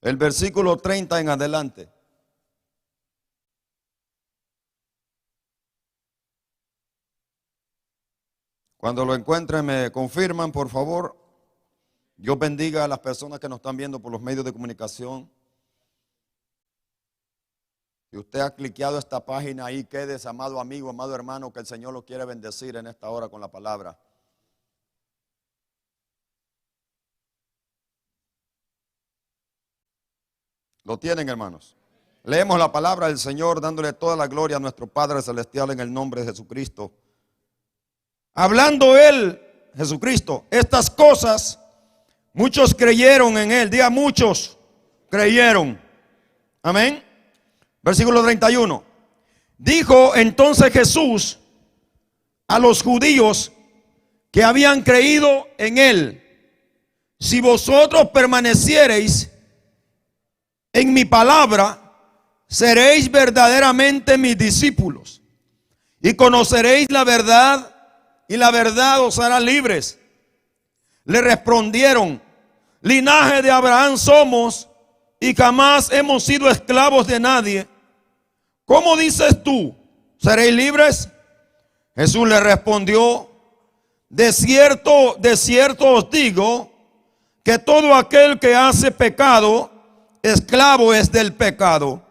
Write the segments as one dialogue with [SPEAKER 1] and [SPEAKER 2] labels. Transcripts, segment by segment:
[SPEAKER 1] el versículo 30 en adelante. Cuando lo encuentren me confirman, por favor. Dios bendiga a las personas que nos están viendo por los medios de comunicación. Si usted ha cliqueado esta página ahí, quédese, amado amigo, amado hermano, que el Señor lo quiere bendecir en esta hora con la palabra. ¿Lo tienen, hermanos? Leemos la palabra del Señor dándole toda la gloria a nuestro Padre Celestial en el nombre de Jesucristo. Hablando Él, Jesucristo, estas cosas, muchos creyeron en Él. Diga, muchos creyeron. Amén. Versículo 31. Dijo entonces Jesús a los judíos que habían creído en Él: si vosotros permaneciereis en mi palabra, seréis verdaderamente mis discípulos y conoceréis la verdad, y la verdad os hará libres. Le respondieron: linaje de Abraham somos y jamás hemos sido esclavos de nadie. ¿Cómo dices tú, seréis libres? Jesús le respondió: de cierto os digo que todo aquel que hace pecado, esclavo es del pecado.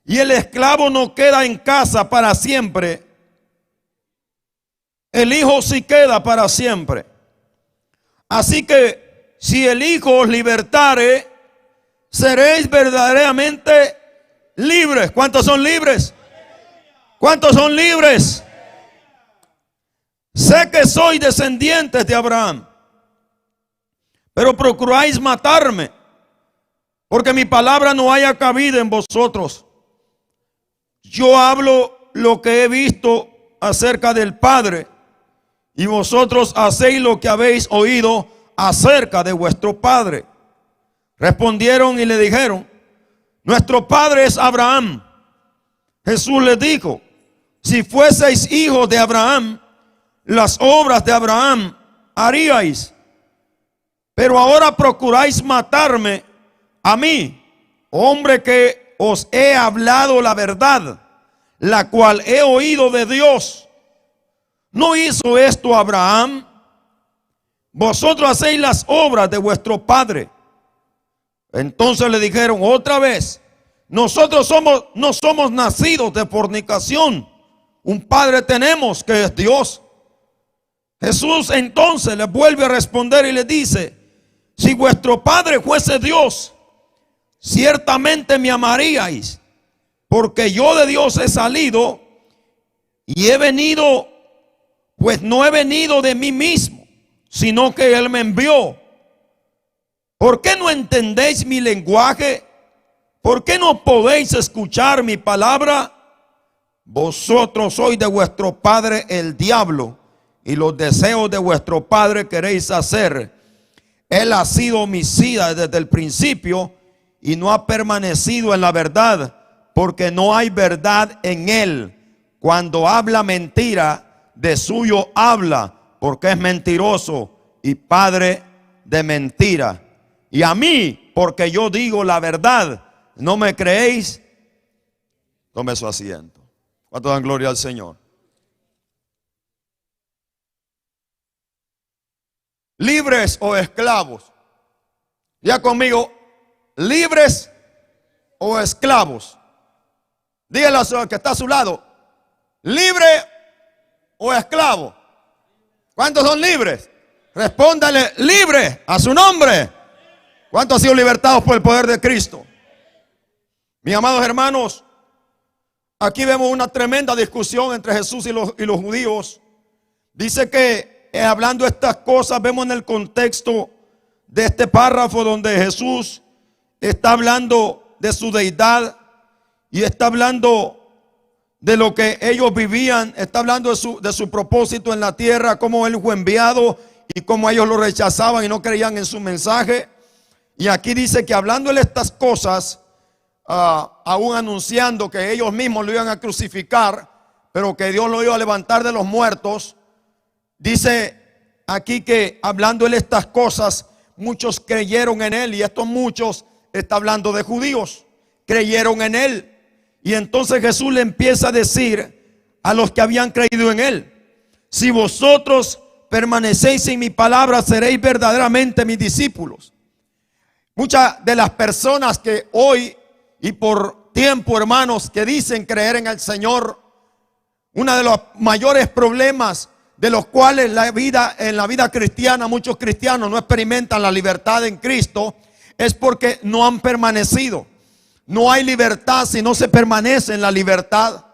[SPEAKER 1] Y el esclavo no queda en casa para siempre, el Hijo sí queda para siempre. Así que si el Hijo os libertare, seréis verdaderamente libres. ¿Cuántos son libres? ¿Cuántos son libres? Sé que sois descendientes de Abraham, pero procuráis matarme, porque mi palabra no haya cabida en vosotros. Yo hablo lo que he visto acerca del Padre, y vosotros hacéis lo que habéis oído acerca de vuestro padre. Respondieron y le dijeron: nuestro padre es Abraham. Jesús les dijo: si fueseis hijos de Abraham, las obras de Abraham haríais. Pero ahora procuráis matarme a mí, hombre que os he hablado la verdad, la cual he oído de Dios. ¿No hizo esto Abraham? Vosotros hacéis las obras de vuestro padre. Entonces le dijeron otra vez: nosotros no somos nacidos de fornicación. Un padre tenemos, que es Dios. Jesús entonces les vuelve a responder y les dice: si vuestro padre fuese Dios, ciertamente me amaríais, porque yo de Dios he salido y he venido, pues no he venido de mí mismo, sino que Él me envió. ¿Por qué no entendéis mi lenguaje? ¿Por qué no podéis escuchar mi palabra? Vosotros sois de vuestro padre el diablo, y los deseos de vuestro padre queréis hacer. Él ha sido homicida desde el principio y no ha permanecido en la verdad, porque no hay verdad en él. Cuando habla mentira, de suyo habla, porque es mentiroso y padre de mentira. Y a mí, porque yo digo la verdad, ¿no me creéis? Tome su asiento. ¿Cuánto dan gloria al Señor? ¿Libres o esclavos? Ya conmigo, ¿libres o esclavos? Dígale al que está a su lado: ¿libre o esclavo? ¿Cuántos son libres? Respóndale: libre, a su nombre. ¿Cuántos han sido libertados por el poder de Cristo? Mis amados hermanos, aquí vemos una tremenda discusión entre Jesús y los judíos. Dice que hablando estas cosas, vemos en el contexto de este párrafo donde Jesús está hablando de su deidad y está hablando de lo que ellos vivían, está hablando de su propósito en la tierra, cómo Él fue enviado y cómo ellos lo rechazaban y no creían en su mensaje. Y aquí dice que hablándole estas cosas, aún anunciando que ellos mismos lo iban a crucificar, pero que Dios lo iba a levantar de los muertos, dice aquí que hablándole estas cosas, muchos creyeron en Él, y estos muchos está hablando de judíos, creyeron en él. Y entonces Jesús le empieza a decir a los que habían creído en él: si vosotros permanecéis en mi palabra, seréis verdaderamente mis discípulos. Muchas de las personas que hoy y por tiempo, hermanos, que dicen creer en el Señor, uno de los mayores problemas de los cuales en la vida cristiana muchos cristianos no experimentan la libertad en Cristo, es porque no han permanecido. No hay libertad si no se permanece en la libertad.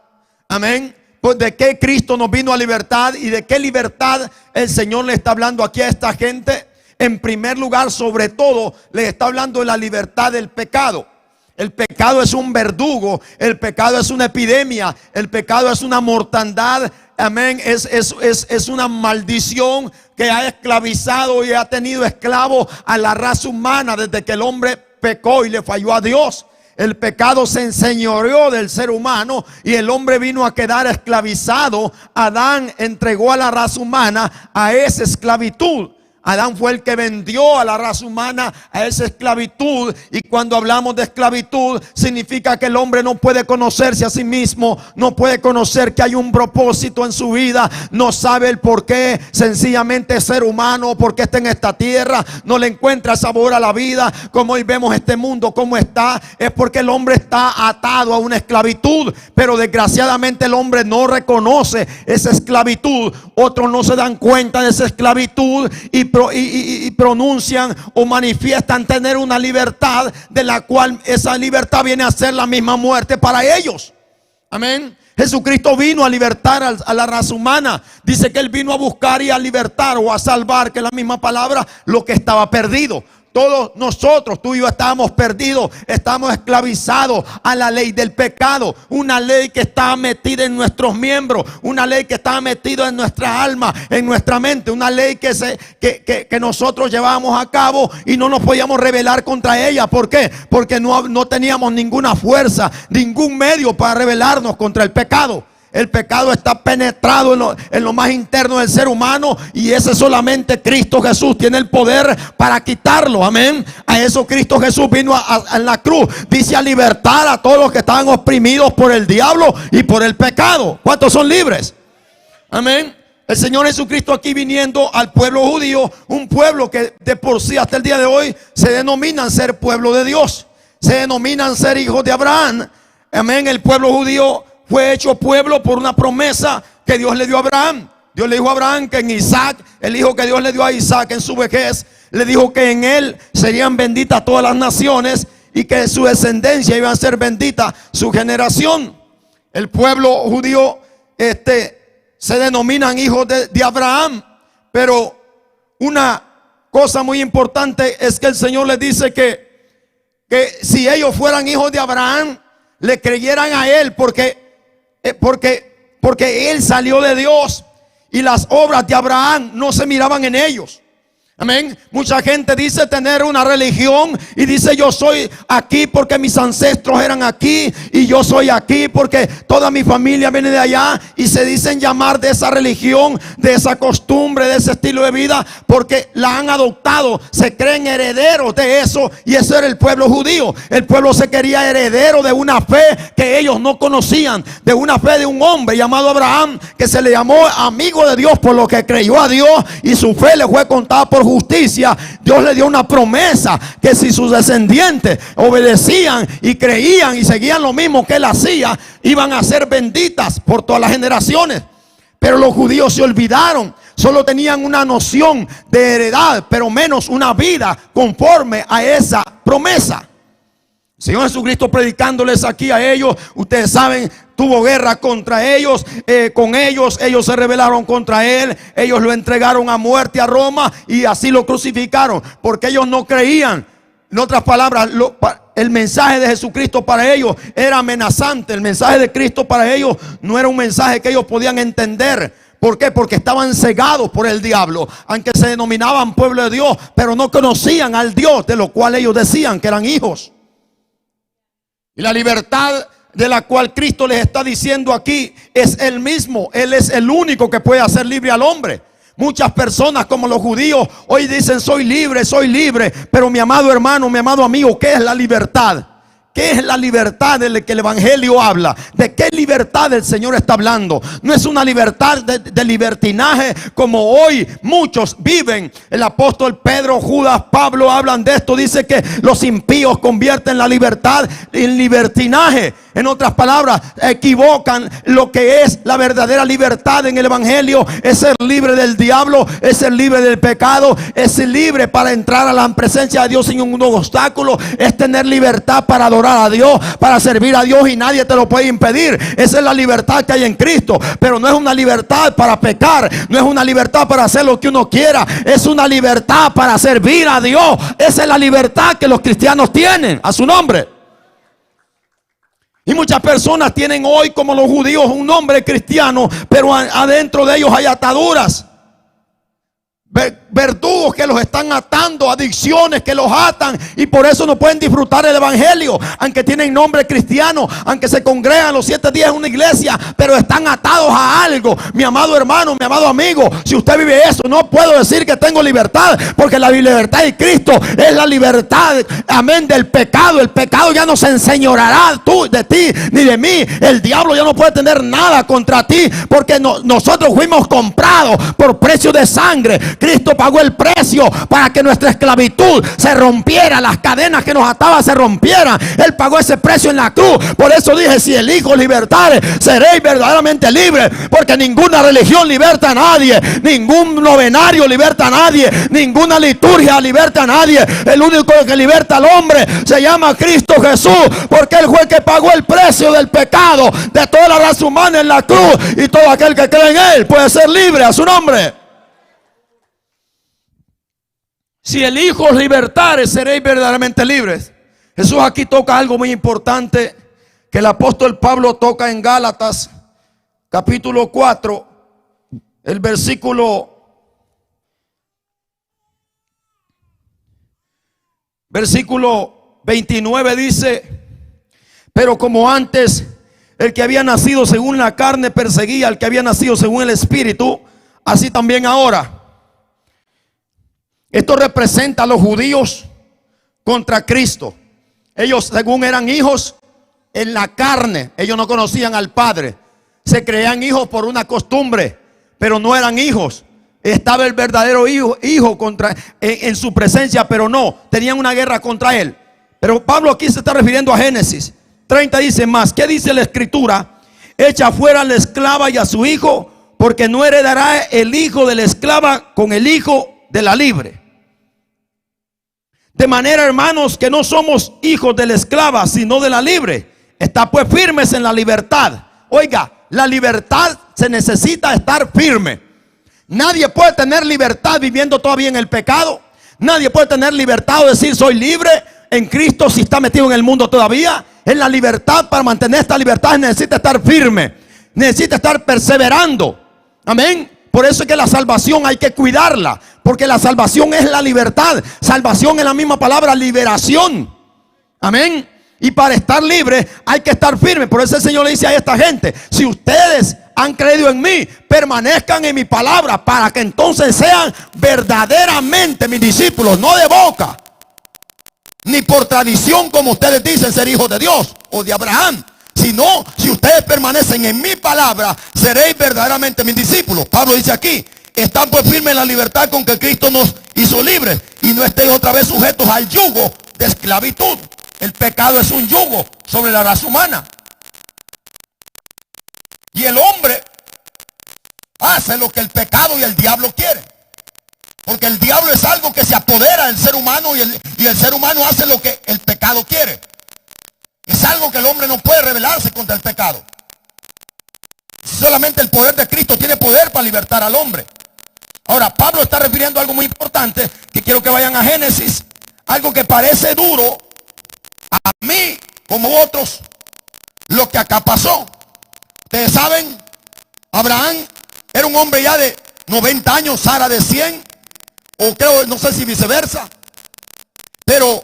[SPEAKER 1] Amén. Pues de qué Cristo nos vino a libertad y de qué libertad el Señor le está hablando aquí a esta gente. En primer lugar, sobre todo, le está hablando de la libertad del pecado. El pecado es un verdugo, el pecado es una epidemia, el pecado es una mortandad. Amén, es una maldición que ha esclavizado y ha tenido esclavo a la raza humana desde que el hombre pecó y le falló a Dios. El pecado se enseñoreó del ser humano y el hombre vino a quedar esclavizado. Adán entregó a la raza humana a esa esclavitud. Adán fue el que vendió a la raza humana a esa esclavitud. Y cuando hablamos de esclavitud, significa que el hombre no puede conocerse a sí mismo, no puede conocer que hay un propósito en su vida, no sabe el por qué sencillamente es ser humano, por qué está en esta tierra, no le encuentra sabor a la vida. Como hoy vemos este mundo como está, es porque el hombre está atado a una esclavitud. Pero desgraciadamente el hombre no reconoce esa esclavitud. Otros no se dan cuenta de esa esclavitud y pronuncian o manifiestan tener una libertad, de la cual esa libertad viene a ser la misma muerte para ellos. Amén. Jesucristo vino a libertar a la raza humana. Dice que Él vino a buscar y a libertar o a salvar, que es la misma palabra, lo que estaba perdido. Todos nosotros, tú y yo, estábamos perdidos, estamos esclavizados a la ley del pecado. Una ley que estaba metida en nuestros miembros, una ley que estaba metida en nuestra alma, en nuestra mente. Una ley que nosotros llevábamos a cabo y no nos podíamos rebelar contra ella. ¿Por qué? Porque no teníamos ninguna fuerza, ningún medio para rebelarnos contra el pecado. El pecado está penetrado en lo más interno del ser humano, y ese solamente Cristo Jesús tiene el poder para quitarlo. Amén. A eso Cristo Jesús vino en la cruz. Dice, a libertar a todos los que estaban oprimidos por el diablo y por el pecado. ¿Cuántos son libres? Amén. El Señor Jesucristo aquí viniendo al pueblo judío, un pueblo que de por sí hasta el día de hoy se denominan ser pueblo de Dios, se denominan ser hijos de Abraham. Amén. El pueblo judío fue hecho pueblo por una promesa que Dios le dio a Abraham. Dios le dijo a Abraham que en Isaac, el hijo que Dios le dio a Isaac en su vejez, le dijo que en él serían benditas todas las naciones y que su descendencia iba a ser bendita su generación. El pueblo judío se denominan hijos de Abraham. Pero una cosa muy importante es que el Señor les dice que si ellos fueran hijos de Abraham, le creyeran a él porque él salió de Dios y las obras de Abraham no se miraban en ellos. Amén. Mucha gente dice tener una religión y dice, yo soy aquí porque mis ancestros eran aquí, y yo soy aquí porque toda mi familia viene de allá, y se dicen llamar de esa religión, de esa costumbre, de ese estilo de vida, porque la han adoptado, se creen herederos de eso. Y eso era el pueblo judío. El pueblo se quería heredero de una fe que ellos no conocían, de una fe de un hombre llamado Abraham, que se le llamó amigo de Dios por lo que creyó a Dios, y su fe le fue contada por justicia. Dios le dio una promesa que si sus descendientes obedecían y creían y seguían lo mismo que él hacía, iban a ser benditas por todas las generaciones. Pero los judíos se olvidaron, solo tenían una noción de heredad, pero menos una vida conforme a esa promesa. Señor Jesucristo predicándoles aquí a ellos, ustedes saben, tuvo guerra contra ellos, ellos se rebelaron contra él, ellos lo entregaron a muerte a Roma y así lo crucificaron, porque ellos no creían. En otras palabras, el mensaje de Jesucristo para ellos era amenazante. El mensaje de Cristo para ellos no era un mensaje que ellos podían entender. ¿Por qué? Porque estaban cegados por el diablo, aunque se denominaban pueblo de Dios, pero no conocían al Dios de lo cual ellos decían que eran hijos. Y la libertad de la cual Cristo les está diciendo aquí es el mismo. Él es el único que puede hacer libre al hombre. Muchas personas como los judíos hoy dicen soy libre, pero mi amado hermano, mi amado amigo, ¿qué es la libertad? ¿Qué es la libertad de la que el Evangelio habla? ¿De qué libertad el Señor está hablando? No es una libertad de libertinaje como hoy muchos viven. El apóstol Pedro, Judas, Pablo hablan de esto. Dice que los impíos convierten la libertad en libertinaje. En otras palabras, equivocan lo que es la verdadera libertad en el Evangelio. Es ser libre del diablo, es ser libre del pecado, es ser libre para entrar a la presencia de Dios sin ningún obstáculo. Es tener libertad para adorar a Dios, para servir a Dios, y nadie te lo puede impedir. Esa es la libertad que hay en Cristo. Pero no es una libertad para pecar, no es una libertad para hacer lo que uno quiera. Es una libertad para servir a Dios. Esa es la libertad que los cristianos tienen. A su nombre. Y muchas personas tienen hoy, como los judíos, un nombre cristiano, pero adentro de ellos hay ataduras, verdugos que los están atando, adicciones que los atan, y por eso no pueden disfrutar el Evangelio, aunque tienen nombre cristiano, aunque se congregan los 7 días en una iglesia, pero están atados a algo. Mi amado hermano, mi amado amigo, si usted vive eso, no puedo decir que tengo libertad, porque la libertad de Cristo es la libertad, amén, del pecado. El pecado ya no se enseñoreará de ti ni de mí. El diablo ya no puede tener nada contra ti, porque nosotros fuimos comprados por precio de sangre. Cristo pagó el precio para que nuestra esclavitud se rompiera, las cadenas que nos ataban se rompieran. Él pagó ese precio en la cruz. Por eso dije, si el Hijo libertare, seréis verdaderamente libres, porque ninguna religión liberta a nadie, ningún novenario liberta a nadie, ninguna liturgia liberta a nadie. El único que liberta al hombre se llama Cristo Jesús, porque Él fue el que pagó el precio del pecado de toda la raza humana en la cruz, y todo aquel que cree en Él puede ser libre. A su nombre. Si el Hijo os libertare, seréis verdaderamente libres. Jesús aquí toca algo muy importante que el apóstol Pablo toca en Gálatas capítulo 4, el versículo 29 dice: pero como antes el que había nacido según la carne perseguía al que había nacido según el Espíritu, así también ahora. Esto representa a los judíos contra Cristo. Ellos, según eran hijos en la carne, ellos no conocían al Padre. Se creían hijos por una costumbre, pero no eran hijos. Estaba el verdadero hijo en su presencia, pero no, tenían una guerra contra él. Pero Pablo aquí se está refiriendo a Génesis 30, dice más. ¿Qué dice la Escritura? Echa fuera a la esclava y a su hijo, porque no heredará el hijo de la esclava con el hijo de la libre. De manera, hermanos, que no somos hijos de la esclava, sino de la libre. Está pues firmes en la libertad. Oiga, la libertad se necesita estar firme. Nadie puede tener libertad viviendo todavía en el pecado. Nadie puede tener libertad o decir soy libre en Cristo si está metido en el mundo todavía. En la libertad, para mantener esta libertad, necesita estar firme. Necesita estar perseverando. Amén. Por eso es que la salvación hay que cuidarla, porque la salvación es la libertad. Salvación es la misma palabra, liberación. Amén. Y para estar libre hay que estar firme. Por eso el Señor le dice a esta gente: si ustedes han creído en mí, permanezcan en mi palabra, para que entonces sean verdaderamente mis discípulos, no de boca, ni por tradición como ustedes dicen ser hijos de Dios o de Abraham. Sino, si ustedes permanecen en mi palabra, seréis verdaderamente mis discípulos. Pablo dice aquí: están pues firmes en la libertad con que Cristo nos hizo libres, y no estéis otra vez sujetos al yugo de esclavitud. El pecado es un yugo sobre la raza humana, y el hombre hace lo que el pecado y el diablo quieren, porque el diablo es algo que se apodera del ser humano, y el ser humano hace lo que el pecado quiere. Es algo que el hombre no puede rebelarse contra el pecado. Solamente el poder de Cristo tiene poder para libertar al hombre. Ahora, Pablo está refiriendo a algo muy importante, que quiero que vayan a Génesis. Algo que parece duro a mí como otros, lo que acá pasó. Ustedes saben, Abraham era un hombre ya de 90 años, Sara de 100, o creo, no sé si viceversa, pero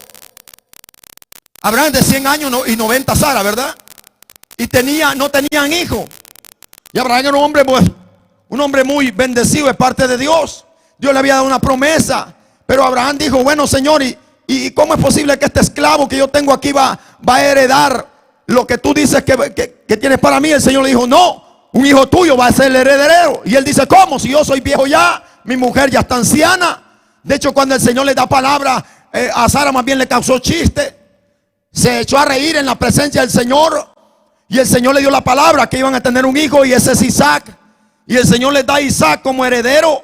[SPEAKER 1] Abraham de 100 años y 90 Sara, ¿verdad? Y no tenían hijos. Y Abraham era un hombre pues un hombre muy bendecido de parte de Dios. Dios le había dado una promesa. Pero Abraham dijo, bueno, Señor, ¿y cómo es posible que este esclavo que yo tengo aquí va a heredar lo que tú dices que tienes para mí? El Señor le dijo, no, un hijo tuyo va a ser el heredero. Y él dice, ¿cómo? Si yo soy viejo ya, mi mujer ya está anciana. De hecho, cuando el Señor le da palabra, a Sara más bien le causó chiste. Se echó a reír en la presencia del Señor. Y el Señor le dio la palabra que iban a tener un hijo, y ese es Isaac. Y el Señor les da a Isaac como heredero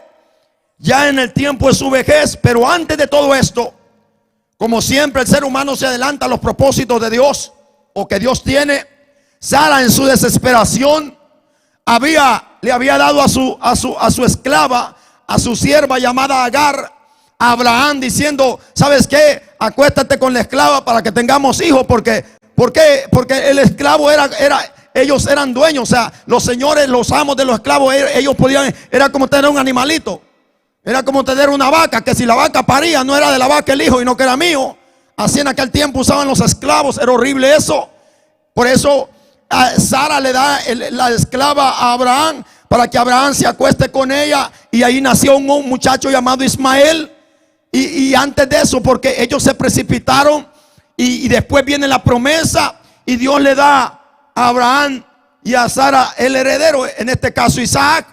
[SPEAKER 1] ya en el tiempo de su vejez. Pero antes de todo esto, como siempre el ser humano se adelanta a los propósitos de Dios o que Dios tiene, Sara en su desesperación le había dado a su esclava, a su sierva llamada Agar, a Abraham, diciendo, ¿sabes qué? Acuéstate con la esclava para que tengamos hijos. Porque el esclavo ellos eran dueños. O sea, los señores, los amos de los esclavos, ellos podían, era como tener un animalito. Era como tener una vaca, que si la vaca paría, no era de la vaca el hijo, y no que era mío. Así en aquel tiempo usaban los esclavos. Era horrible eso. Por eso Sara le da la esclava a Abraham, para que Abraham se acueste con ella. Y ahí nació un muchacho llamado Ismael. Y antes de eso, porque ellos se precipitaron, y después viene la promesa, y Dios le da a Abraham y a Sara el heredero, en este caso Isaac.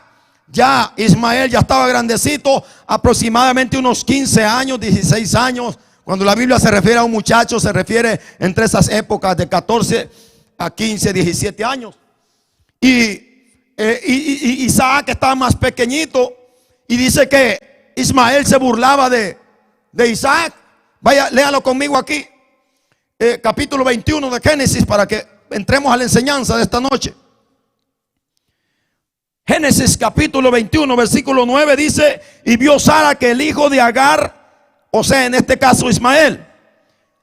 [SPEAKER 1] Ya Ismael ya estaba grandecito, aproximadamente unos 15 años, 16 años. Cuando la Biblia se refiere a un muchacho, se refiere entre esas épocas de 14 a 15, 17 años. Y Isaac estaba más pequeñito, y dice que Ismael se burlaba de Isaac. Vaya, léalo conmigo aquí, capítulo 21 de Génesis, para que entremos a la enseñanza de esta noche. Génesis capítulo 21 versículo 9 dice: y vio Sara que el hijo de Agar, o sea, en este caso Ismael,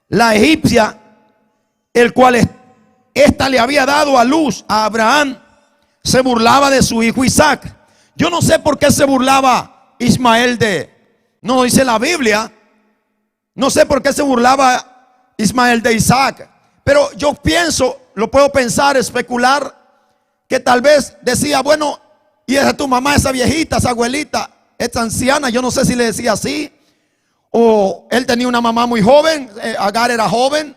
[SPEAKER 1] la egipcia, el cual ésta le había dado a luz a Abraham, se burlaba de su hijo Isaac. Yo no sé por qué se burlaba Ismael no dice la Biblia. No sé por qué se burlaba Ismael de Isaac, pero yo pienso, lo puedo pensar, especular, que tal vez decía, bueno, y esa tu mamá, esa viejita, esa abuelita, esta anciana. Yo no sé si le decía así, o él tenía una mamá muy joven, Agar era joven,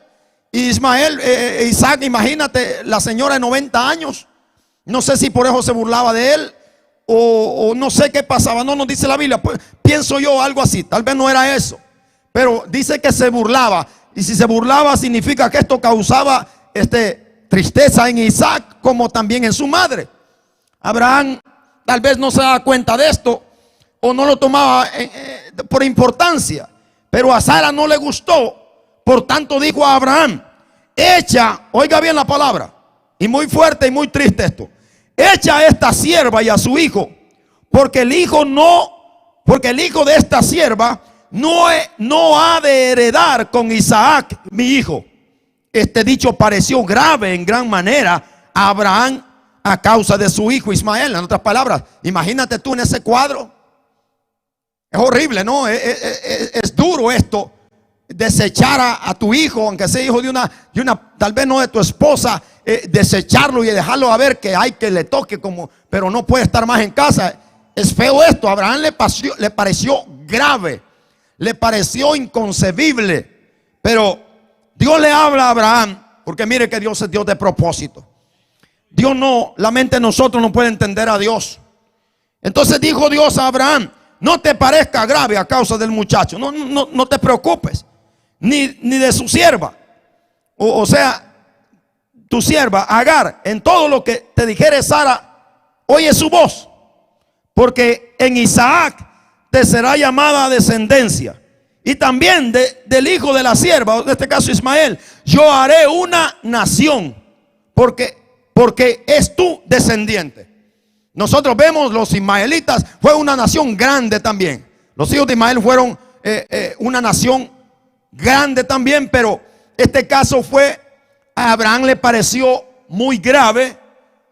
[SPEAKER 1] y Isaac, imagínate, la señora de 90 años. No sé si por eso se burlaba de él, o no sé qué pasaba. No nos dice la Biblia, pues, pienso yo algo así. Tal vez no era eso, pero dice que se burlaba. Y si se burlaba, significa que esto causaba tristeza en Isaac, como también en su madre. Abraham tal vez no se daba cuenta de esto, o no lo tomaba por importancia, pero a Sara no le gustó. Por tanto dijo a Abraham: echa, oiga bien la palabra, y muy fuerte y muy triste esto: echa a esta sierva y a su hijo, porque el hijo de esta sierva no ha de heredar con Isaac mi hijo. Este dicho pareció grave en gran manera a Abraham a causa de su hijo Ismael. En otras palabras, imagínate tú en ese cuadro. Es horrible, ¿no? Es duro esto, desechar a tu hijo, aunque sea hijo de una, tal vez no de tu esposa, desecharlo y dejarlo a ver que hay que le toque, pero no puede estar más en casa. Es feo esto. A Abraham le pareció grave, le pareció inconcebible. Pero Dios le habla a Abraham, porque mire que Dios es Dios de propósito. Dios no, la mente de nosotros no puede entender a Dios. Entonces dijo Dios a Abraham: no te parezca grave a causa del muchacho, no te preocupes, ni de su sierva, o sea, tu sierva Agar. En todo lo que te dijere Sara, oye su voz, porque en Isaac te será llamada descendencia, y también del hijo de la sierva, en este caso Ismael, yo haré una nación, porque es tu descendiente. Nosotros vemos, los ismaelitas fue una nación grande también. Los hijos de Ismael fueron una nación grande también, pero este caso a Abraham le pareció muy grave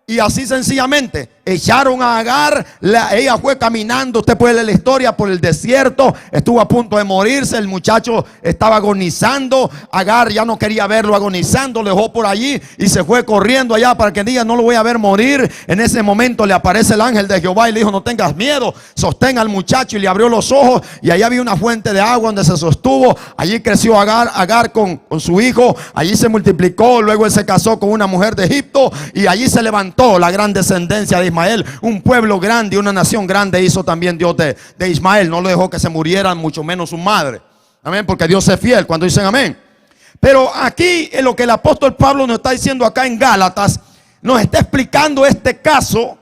[SPEAKER 1] Y así sencillamente echaron a Agar. Ella fue caminando, usted puede leer la historia, por el desierto. Estuvo a punto de morirse. El muchacho estaba agonizando. Agar ya no quería verlo agonizando. Lo dejó por allí y se fue corriendo allá para que diga: no lo voy a ver morir. En ese momento le aparece el ángel de Jehová y le dijo: no tengas miedo, sostén al muchacho. Y le abrió los ojos y allá había una fuente de agua donde se sostuvo. Allí creció Agar con su hijo. Allí se multiplicó. Luego él se casó con una mujer de Egipto y allí se levantó la gran descendencia de Ismael. Un pueblo grande y una nación grande hizo también Dios de Ismael. No lo dejó que se murieran, mucho menos su madre. Amén, porque Dios es fiel cuando dicen amén. Pero aquí en lo que el apóstol Pablo nos está diciendo acá en Gálatas, nos está explicando este caso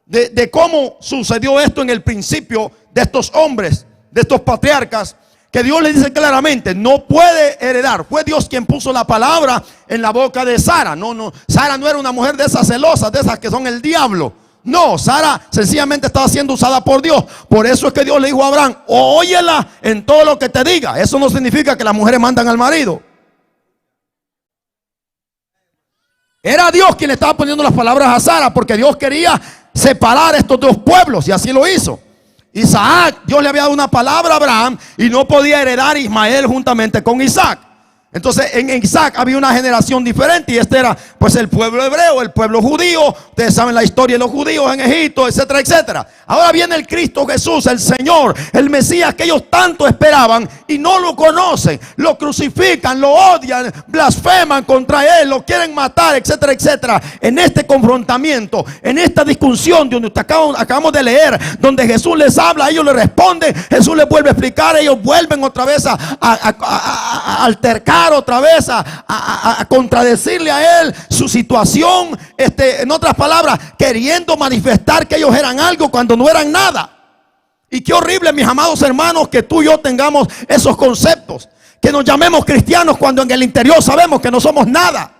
[SPEAKER 1] de cómo sucedió esto en el principio de estos hombres, de estos patriarcas, que Dios le dice claramente: no puede heredar. Fue Dios quien puso la palabra en la boca de Sara. Sara no era una mujer de esas celosas, de esas que son el diablo. No, Sara sencillamente estaba siendo usada por Dios. Por eso es que Dios le dijo a Abraham: óyela en todo lo que te diga. Eso no significa que las mujeres mandan al marido. Era Dios quien le estaba poniendo las palabras a Sara, porque Dios quería separar estos dos pueblos y así lo hizo. Isaac, Dios le había dado una palabra a Abraham y no podía heredar Ismael juntamente con Isaac. Entonces en Isaac había una generación diferente y este era pues el pueblo hebreo, el pueblo judío. Ustedes saben la historia de los judíos en Egipto, etcétera, etcétera. Ahora viene el Cristo Jesús, el Señor, el Mesías que ellos tanto esperaban y no lo conocen. Lo crucifican, lo odian, blasfeman contra él, lo quieren matar, etcétera, etcétera. En este confrontamiento, en esta discusión donde acabamos de leer, donde Jesús les habla, ellos le responden, Jesús les vuelve a explicar, ellos vuelven otra vez a altercar, otra vez a contradecirle a él su situación, en otras palabras, queriendo manifestar que ellos eran algo cuando no eran nada. Y qué horrible, mis amados hermanos, que tú y yo tengamos esos conceptos, que nos llamemos cristianos cuando en el interior sabemos que no somos nada.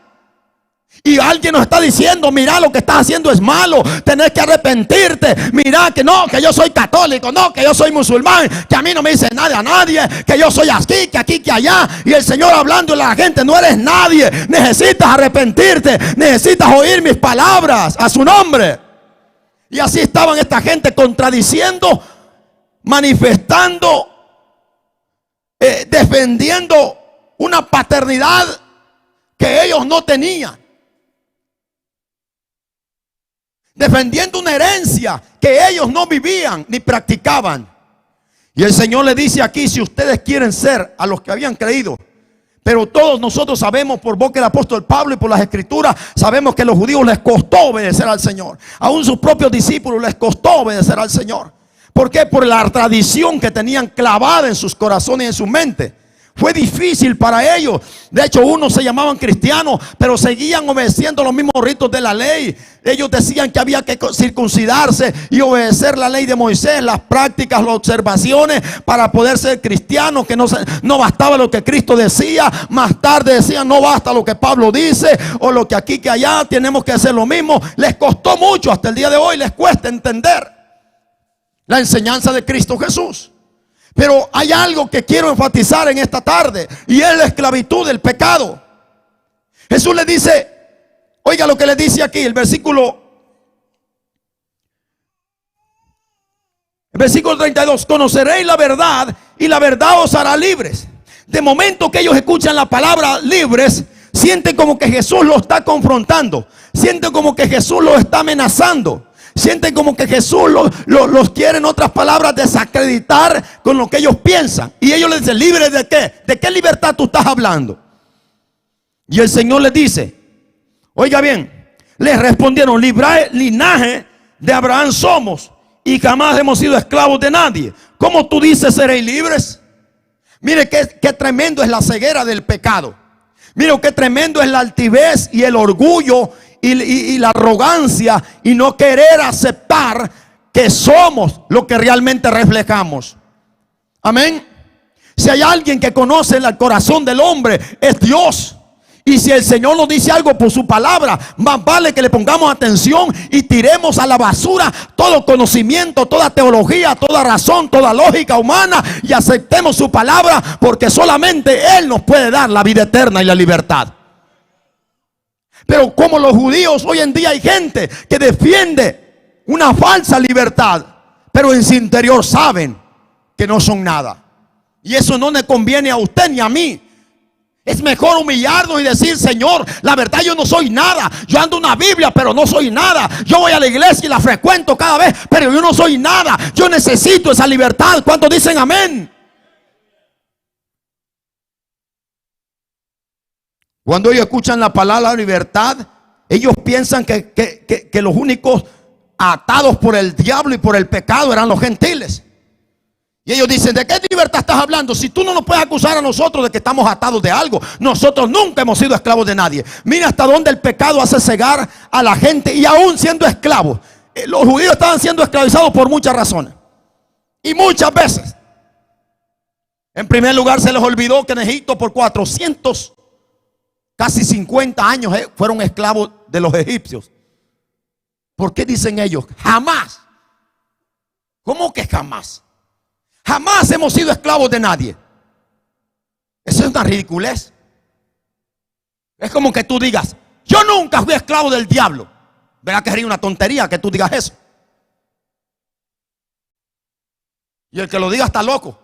[SPEAKER 1] Y alguien nos está diciendo: mira, lo que estás haciendo es malo, tenés que arrepentirte. Mira, que no, que yo soy católico, no, que yo soy musulmán, que a mí no me dice nada a nadie, que yo soy aquí, que allá. Y el Señor hablándole a la gente: no eres nadie, necesitas arrepentirte, necesitas oír mis palabras a su nombre. Y así estaban esta gente contradiciendo, manifestando, defendiendo una paternidad que ellos no tenían, defendiendo una herencia que ellos no vivían ni practicaban. Y el Señor le dice aquí: si ustedes quieren ser a los que habían creído. Pero todos nosotros sabemos por boca del apóstol Pablo y por las escrituras, sabemos que a los judíos les costó obedecer al Señor. Aún sus propios discípulos les costó obedecer al Señor. ¿Por qué? Por la tradición que tenían clavada en sus corazones y en su mente. Fue difícil para ellos. De hecho, unos se llamaban cristianos, pero seguían obedeciendo los mismos ritos de la ley. Ellos decían que había que circuncidarse y obedecer la ley de Moisés, las prácticas, las observaciones para poder ser cristianos, que no bastaba lo que Cristo decía. Más tarde decían: no basta lo que Pablo dice, o lo que aquí, que allá, tenemos que hacer lo mismo. Les costó mucho, hasta el día de hoy les cuesta entender la enseñanza de Cristo Jesús. Pero hay algo que quiero enfatizar en esta tarde, y es la esclavitud del pecado. Jesús le dice, oiga lo que le dice aquí, el versículo 32: conoceréis la verdad y la verdad os hará libres. De momento que ellos escuchan la palabra libres, sienten como que Jesús los está confrontando, sienten como que Jesús los está amenazando. Sienten como que Jesús los quiere, en otras palabras, desacreditar con lo que ellos piensan. Y ellos les dicen: ¿libres de qué? ¿De qué libertad tú estás hablando? Y el Señor les dice, oiga bien, les respondieron: linaje de Abraham somos y jamás hemos sido esclavos de nadie. ¿Cómo tú dices seréis libres? Mire qué tremendo es la ceguera del pecado. Mire qué tremendo es la altivez y el orgullo y la arrogancia, y no querer aceptar que somos lo que realmente reflejamos. Amén. Si hay alguien que conoce el corazón del hombre, es Dios. Y si el Señor nos dice algo por su palabra, más vale que le pongamos atención y tiremos a la basura todo conocimiento, toda teología, toda razón, toda lógica humana, y aceptemos su palabra, porque solamente Él nos puede dar la vida eterna y la libertad. Pero como los judíos, hoy en día hay gente que defiende una falsa libertad, pero en su interior saben que no son nada. Y eso no le conviene a usted ni a mí. Es mejor humillarnos y decir: Señor, la verdad yo no soy nada. Yo ando una Biblia, pero no soy nada. Yo voy a la iglesia y la frecuento cada vez, pero yo no soy nada. Yo necesito esa libertad. ¿Cuántos dicen amén? Cuando ellos escuchan la palabra libertad, ellos piensan que los únicos atados por el diablo y por el pecado eran los gentiles. Y ellos dicen: ¿de qué libertad estás hablando? Si tú no nos puedes acusar a nosotros de que estamos atados de algo. Nosotros nunca hemos sido esclavos de nadie. Mira hasta dónde el pecado hace cegar a la gente. Y aún siendo esclavos, los judíos estaban siendo esclavizados por muchas razones. Y muchas veces. En primer lugar, se les olvidó que en Egipto por 400, casi 50 años fueron esclavos de los egipcios. ¿Por qué dicen ellos? Jamás. ¿Cómo que jamás? Jamás hemos sido esclavos de nadie. Eso es una ridiculez. Es como que tú digas: yo nunca fui esclavo del diablo. ¿Verdad que sería una tontería que tú digas eso? Y el que lo diga está loco.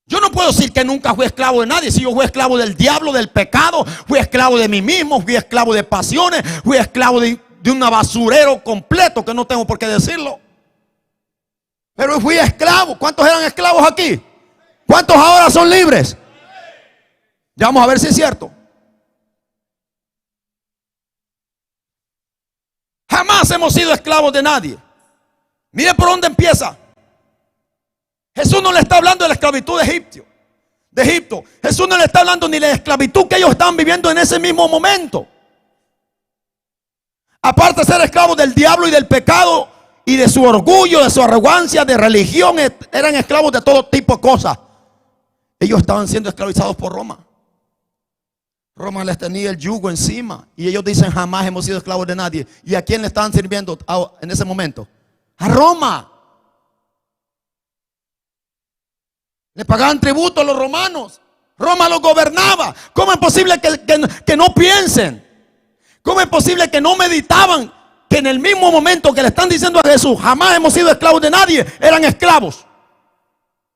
[SPEAKER 1] Yo no puedo decir que nunca fui esclavo de nadie. Si yo fui esclavo del diablo, del pecado, fui esclavo de mí mismo, fui esclavo de pasiones, fui esclavo de un basurero completo que no tengo por qué decirlo. Pero fui esclavo. ¿Cuántos eran esclavos aquí? ¿Cuántos ahora son libres? Ya vamos a ver si es cierto. Jamás hemos sido esclavos de nadie. Mire por dónde empieza. Jesús no le está hablando de la esclavitud de Egipto. Jesús no le está hablando ni de la esclavitud que ellos estaban viviendo en ese mismo momento. Aparte de ser esclavos del diablo y del pecado y de su orgullo, de su arrogancia, de religión, eran esclavos de todo tipo de cosas. Ellos estaban siendo esclavizados por Roma. Roma les tenía el yugo encima. Y ellos dicen: jamás hemos sido esclavos de nadie. ¿Y a quién le estaban sirviendo en ese momento? A Roma. Le pagaban tributo a los romanos. Roma los gobernaba. ¿Cómo es posible que no piensen? ¿Cómo es posible que no meditaban que en el mismo momento que le están diciendo a Jesús: jamás hemos sido esclavos de nadie, eran esclavos?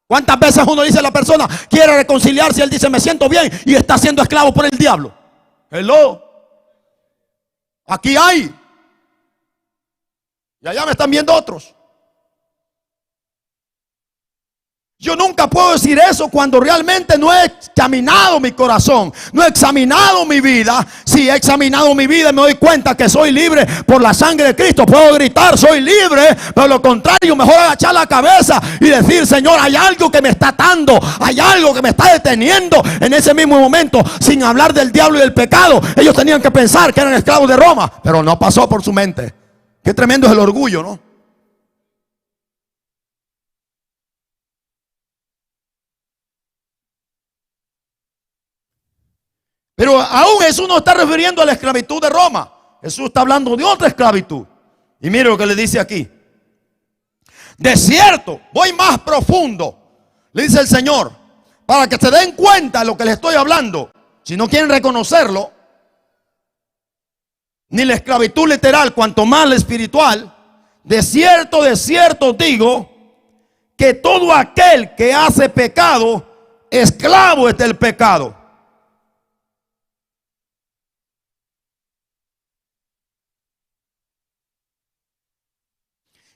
[SPEAKER 1] ¿Cuántas veces uno dice a la persona quiere reconciliarse y él dice: me siento bien, y está siendo esclavo por el diablo? Hello. Aquí hay. Y allá me están viendo otros. Yo nunca puedo decir eso cuando realmente no he examinado mi corazón, no he examinado mi vida. Si he examinado mi vida y me doy cuenta que soy libre por la sangre de Cristo, puedo gritar: soy libre. Pero lo contrario, mejor agachar la cabeza y decir: Señor, hay algo que me está atando, hay algo que me está deteniendo. En ese mismo momento, sin hablar del diablo y del pecado, ellos tenían que pensar que eran esclavos de Roma, pero no pasó por su mente. Qué tremendo es el orgullo, ¿no? Pero aún Jesús no está refiriendo a la esclavitud de Roma. Jesús está hablando de otra esclavitud. Y mire lo que le dice aquí: de cierto, voy más profundo, le dice el Señor, para que se den cuenta de lo que les estoy hablando. Si no quieren reconocerlo, ni la esclavitud literal, cuanto más la espiritual, de cierto digo, que todo aquel que hace pecado, esclavo es del pecado.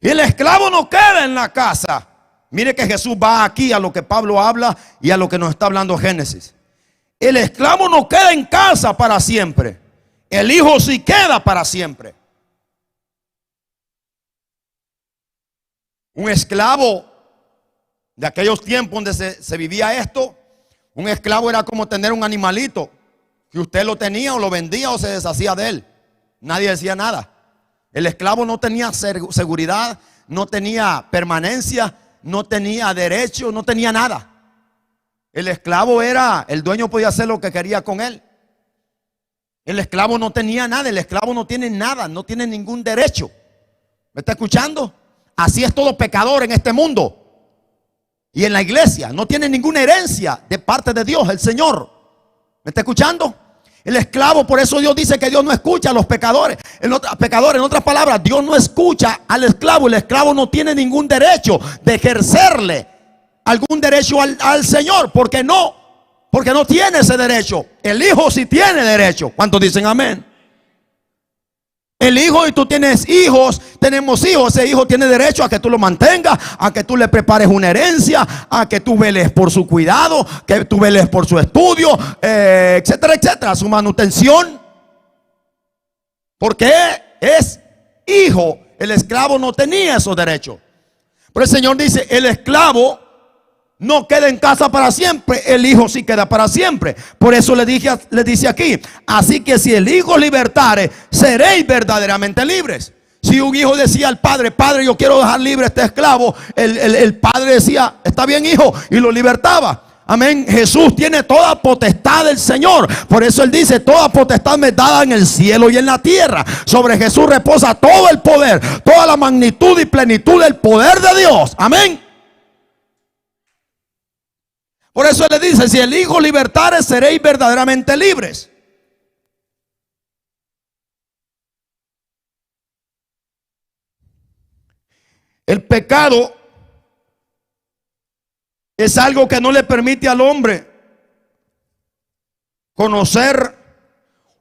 [SPEAKER 1] Y el esclavo no queda en la casa. Mire que Jesús va aquí a lo que Pablo habla y a lo que nos está hablando Génesis. El esclavo no queda en casa para siempre. El hijo sí queda para siempre. Un esclavo de aquellos tiempos donde se vivía esto, un esclavo era como tener un animalito, que usted lo tenía o lo vendía o se deshacía de él. Nadie decía nada. El esclavo no tenía seguridad, no tenía permanencia, no tenía derecho, no tenía nada. El esclavo era, el dueño podía hacer lo que quería con él. El esclavo no tenía nada, el esclavo no tiene nada, no tiene ningún derecho. ¿Me está escuchando? Así es todo pecador en este mundo. Y en la iglesia no tiene ninguna herencia de parte de Dios, el Señor. ¿Me está escuchando? El esclavo, por eso Dios dice que Dios no escucha a los pecadores. En otras palabras, Dios no escucha al esclavo. El esclavo no tiene ningún derecho de ejercerle algún derecho al Señor, porque no tiene ese derecho. El hijo sí tiene derecho. ¿Cuántos dicen amén? El hijo, y tú tienes hijos, tenemos hijos, ese hijo tiene derecho a que tú lo mantengas, a que tú le prepares una herencia, a que tú veles por su cuidado, que tú veles por su estudio, etcétera, etcétera, su manutención. Porque es hijo. El esclavo no tenía esos derechos. Pero el Señor dice, el esclavo no queda en casa para siempre, el hijo sí queda para siempre. Por eso le dice aquí, así que si el hijo libertare, seréis verdaderamente libres. Si un hijo decía al padre, padre, yo quiero dejar libre a este esclavo, el padre decía, está bien, hijo, y lo libertaba. Amén. Jesús tiene toda potestad del Señor. Por eso Él dice, toda potestad me es dada en el cielo y en la tierra. Sobre Jesús reposa todo el poder, toda la magnitud y plenitud del poder de Dios. Amén. Por eso Él le dice, si el Hijo libertare, seréis verdaderamente libres. El pecado es algo que no le permite al hombre conocer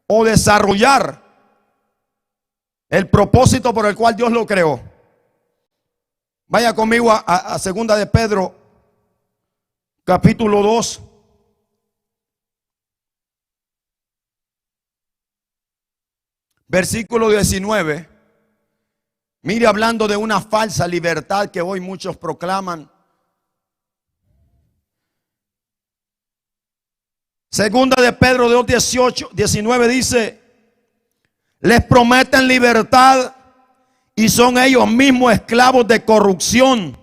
[SPEAKER 1] o desarrollar el propósito por el cual Dios lo creó. Vaya conmigo a segunda de Pedro, capítulo 2. Versículo 19. Mire, hablando de una falsa libertad que hoy muchos proclaman. Segunda de Pedro 2, 18, 19 dice, les prometen libertad y son ellos mismos esclavos de corrupción,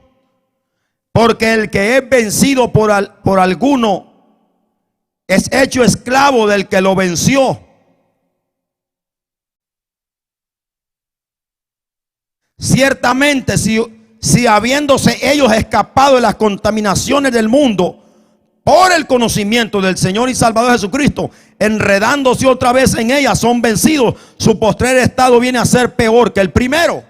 [SPEAKER 1] porque el que es vencido por alguno es hecho esclavo del que lo venció. Ciertamente, si habiéndose ellos escapado de las contaminaciones del mundo por el conocimiento del Señor y Salvador Jesucristo, enredándose otra vez en ellas, son vencidos, su postrer estado viene a ser peor que el primero.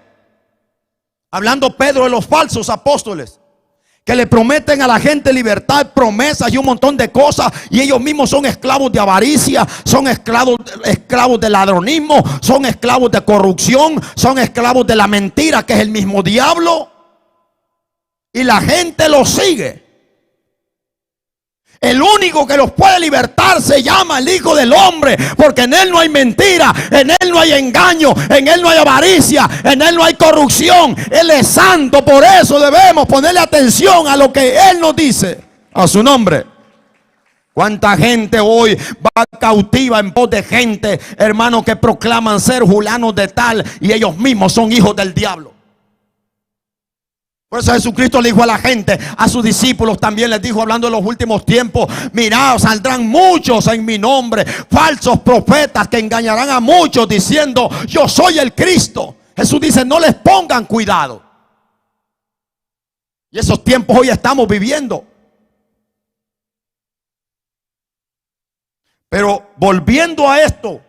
[SPEAKER 1] Hablando Pedro de los falsos apóstoles que le prometen a la gente libertad, promesas y un montón de cosas, y ellos mismos son esclavos de avaricia, son esclavos de ladronismo, son esclavos de corrupción, son esclavos de la mentira, que es el mismo diablo, y la gente los sigue. El único que los puede libertar se llama el Hijo del Hombre, porque en Él no hay mentira, en Él no hay engaño, en Él no hay avaricia, en Él no hay corrupción. Él es santo, por eso debemos ponerle atención a lo que Él nos dice, a su nombre. Cuánta gente hoy va cautiva en pos de gente, hermano, que proclaman ser fulanos de tal y ellos mismos son hijos del diablo. Por eso Jesucristo le dijo a la gente, a sus discípulos también les dijo, hablando de los últimos tiempos, mirad, saldrán muchos en mi nombre, falsos profetas que engañarán a muchos diciendo, yo soy el Cristo. Jesús dice, no les pongan cuidado. Y esos tiempos hoy estamos viviendo. Pero volviendo a esto,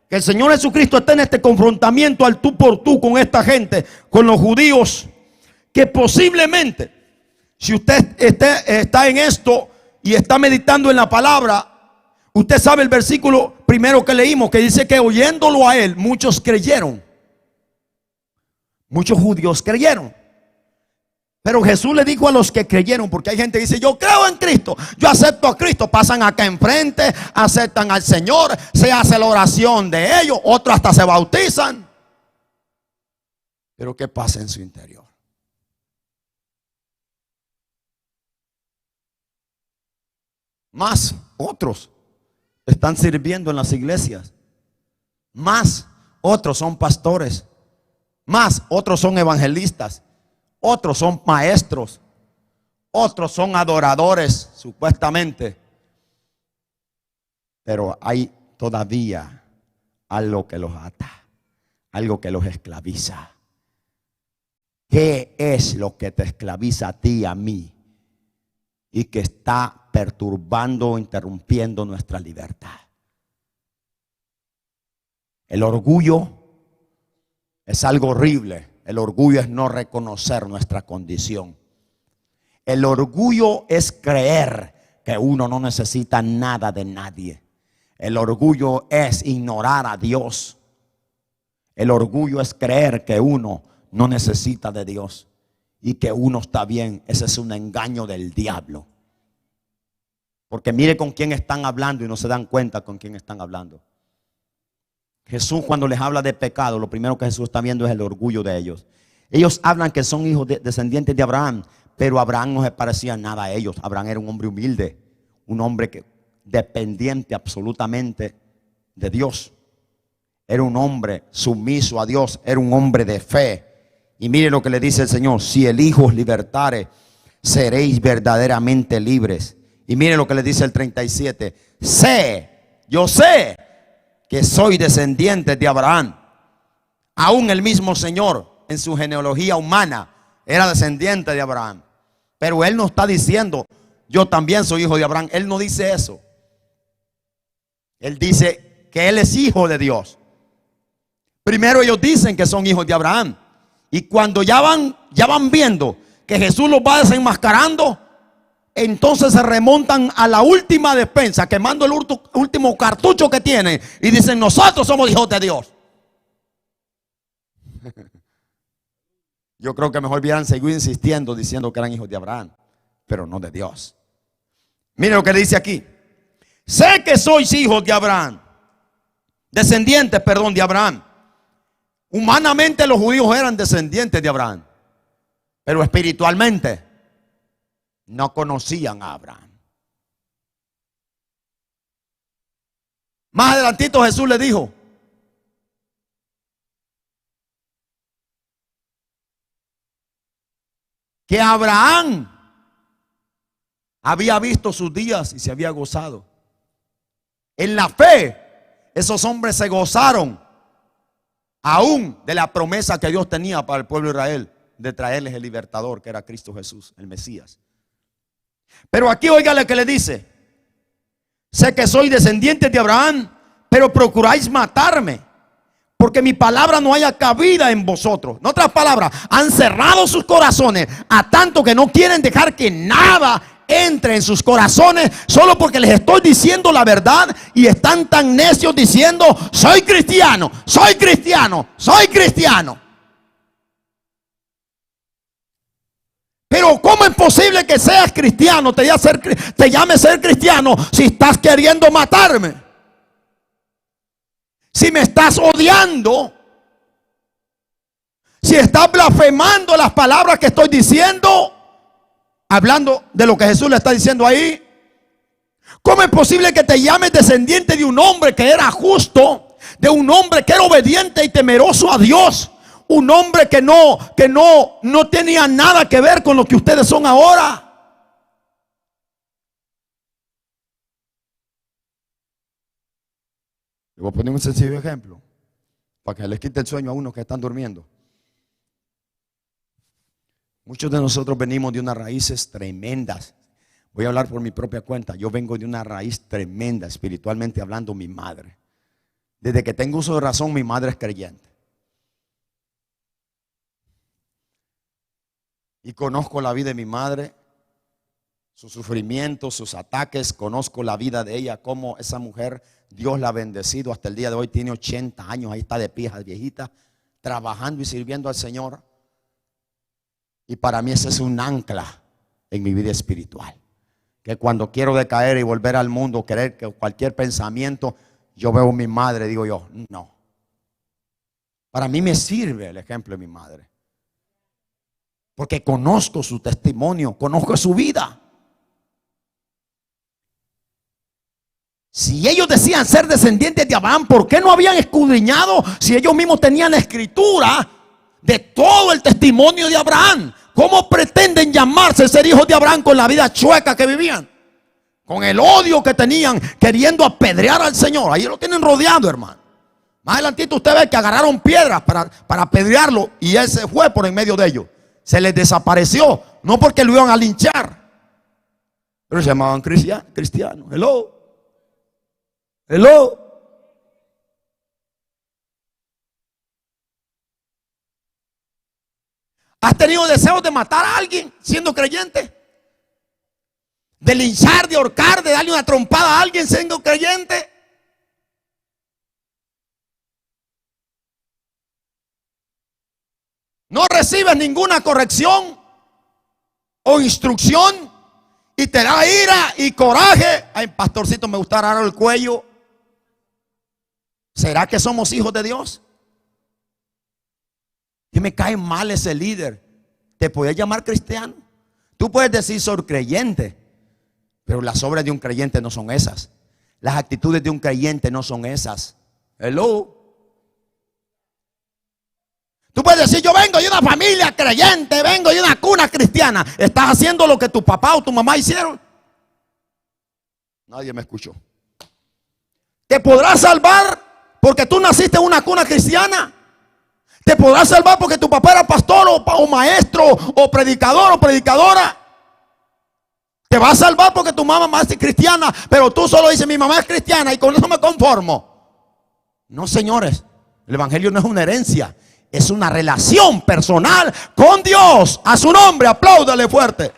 [SPEAKER 1] que el Señor Jesucristo está en este confrontamiento al tú por tú con esta gente, con los judíos, que posiblemente, si usted está en esto y está meditando en la palabra, usted sabe el versículo primero que leímos, que dice que oyéndolo a él, muchos creyeron. Muchos judíos creyeron. Pero Jesús le dijo a los que creyeron, porque hay gente que dice, yo creo en Cristo, yo acepto a Cristo, pasan acá enfrente, aceptan al Señor, se hace la oración de ellos, otros hasta se bautizan. Pero ¿qué pasa en su interior? Más otros están sirviendo en las iglesias. Más otros son pastores. Más otros son evangelistas. Otros son maestros. Otros son adoradores, supuestamente. Pero hay todavía algo que los ata, algo que los esclaviza. ¿Qué es lo que te esclaviza a ti y a mí? Y que está perturbando o interrumpiendo nuestra libertad.
[SPEAKER 2] El orgullo es algo horrible. El orgullo es no reconocer nuestra condición. El orgullo es creer que uno no necesita nada de nadie. El orgullo es ignorar a Dios. El orgullo es creer que uno no necesita de Dios y que uno está bien. Ese es un engaño del diablo. Porque mire con quién están hablando y no se dan cuenta con quién están hablando. Jesús, cuando les habla de pecado, lo primero que Jesús está viendo es el orgullo de ellos. Ellos hablan que son hijos descendientes de Abraham, pero Abraham no se parecía nada a ellos. Abraham era un hombre humilde, un hombre dependiente absolutamente de Dios. Era un hombre sumiso a Dios, era un hombre de fe. Y mire lo que le dice el Señor: si el Hijo os libertare, seréis verdaderamente libres. Y mire lo que le dice el 37: yo sé que soy descendiente de Abraham. Aún el mismo Señor en su genealogía humana era descendiente de Abraham. Pero Él no está diciendo yo también soy hijo de Abraham. Él no dice eso. Él dice que Él es hijo de Dios. Primero ellos dicen que son hijos de Abraham. Y cuando ya van viendo que Jesús los va desenmascarando, entonces se remontan a la última despensa, quemando el último cartucho que tienen, y dicen: nosotros somos hijos de Dios. Yo creo que mejor hubieran seguido insistiendo diciendo que eran hijos de Abraham, pero no de Dios. Mire lo que dice aquí: sé que sois hijos de Abraham, descendientes, de Abraham. Humanamente los judíos eran descendientes de Abraham, pero espiritualmente no conocían a Abraham. Más adelantito Jesús le dijo: que Abraham había visto sus días y se había gozado. En la fe, esos hombres se gozaron aún de la promesa que Dios tenía para el pueblo de Israel, de traerles el libertador, que era Cristo Jesús, el Mesías. Pero aquí óigale que le dice: sé que soy descendiente de Abraham, pero procuráis matarme, porque mi palabra no haya cabida en vosotros. En otras palabras, han cerrado sus corazones a tanto que no quieren dejar que nada entre en sus corazones, solo porque les estoy diciendo la verdad, y están tan necios diciendo: soy cristiano, soy cristiano, soy cristiano. Pero ¿cómo es posible que seas cristiano, te llame ser cristiano, si estás queriendo matarme? Si me estás odiando, si estás blasfemando las palabras que estoy diciendo, hablando de lo que Jesús le está diciendo ahí. ¿Cómo es posible que te llames descendiente de un hombre que era justo, de un hombre que era obediente y temeroso a Dios? Un hombre que no tenía nada que ver con lo que ustedes son ahora. Le voy a poner un sencillo ejemplo para que les quite el sueño a unos que están durmiendo. Muchos de nosotros venimos de unas raíces tremendas. Voy a hablar por mi propia cuenta. Yo vengo de una raíz tremenda, espiritualmente hablando. Mi madre, desde que tengo uso de razón, mi madre es creyente. Y conozco la vida de mi madre, sus sufrimientos, sus ataques. Conozco la vida de ella, cómo esa mujer, Dios la ha bendecido hasta el día de hoy. Tiene 80 años, ahí está de pie, viejita, trabajando y sirviendo al Señor. Y para mí ese es un ancla en mi vida espiritual. Que cuando quiero decaer y volver al mundo, querer que cualquier pensamiento, yo veo a mi madre, digo yo, no. Para mí me sirve el ejemplo de mi madre. Porque conozco su testimonio, conozco su vida. Si ellos decían ser descendientes de Abraham, ¿por qué no habían escudriñado si ellos mismos tenían la escritura de todo el testimonio de Abraham? ¿Cómo pretenden llamarse ser hijos de Abraham con la vida chueca que vivían? Con el odio que tenían, queriendo apedrear al Señor. Ahí lo tienen rodeado, hermano. Más adelantito usted ve que agarraron piedras para apedrearlo, y él se fue por en medio de ellos. Se les desapareció, no porque lo iban a linchar, pero se llamaban cristianos. Hello. ¿Has tenido deseos de matar a alguien siendo creyente? De linchar, de ahorcar, de darle una trompada a alguien siendo creyente. No recibes ninguna corrección o instrucción y te da ira y coraje. Ay, pastorcito, me gusta agarrar el cuello. ¿Será que somos hijos de Dios? Y me cae mal ese líder. ¿Te puedes llamar cristiano? Tú puedes decir soy creyente, pero las obras de un creyente no son esas. Las actitudes de un creyente no son esas. Hello. Tú puedes decir yo vengo de una familia creyente, vengo de una cuna cristiana. ¿Estás haciendo lo que tu papá o tu mamá hicieron? Nadie me escuchó. ¿Te podrás salvar porque tú naciste en una cuna cristiana? ¿Te podrás salvar porque tu papá era pastor o maestro o predicador o predicadora? ¿Te vas a salvar porque tu mamá es cristiana, pero tú solo dices mi mamá es cristiana y con eso me conformo? No, señores, el evangelio no es una herencia, es una relación personal con Dios. A su nombre, apláudale fuerte.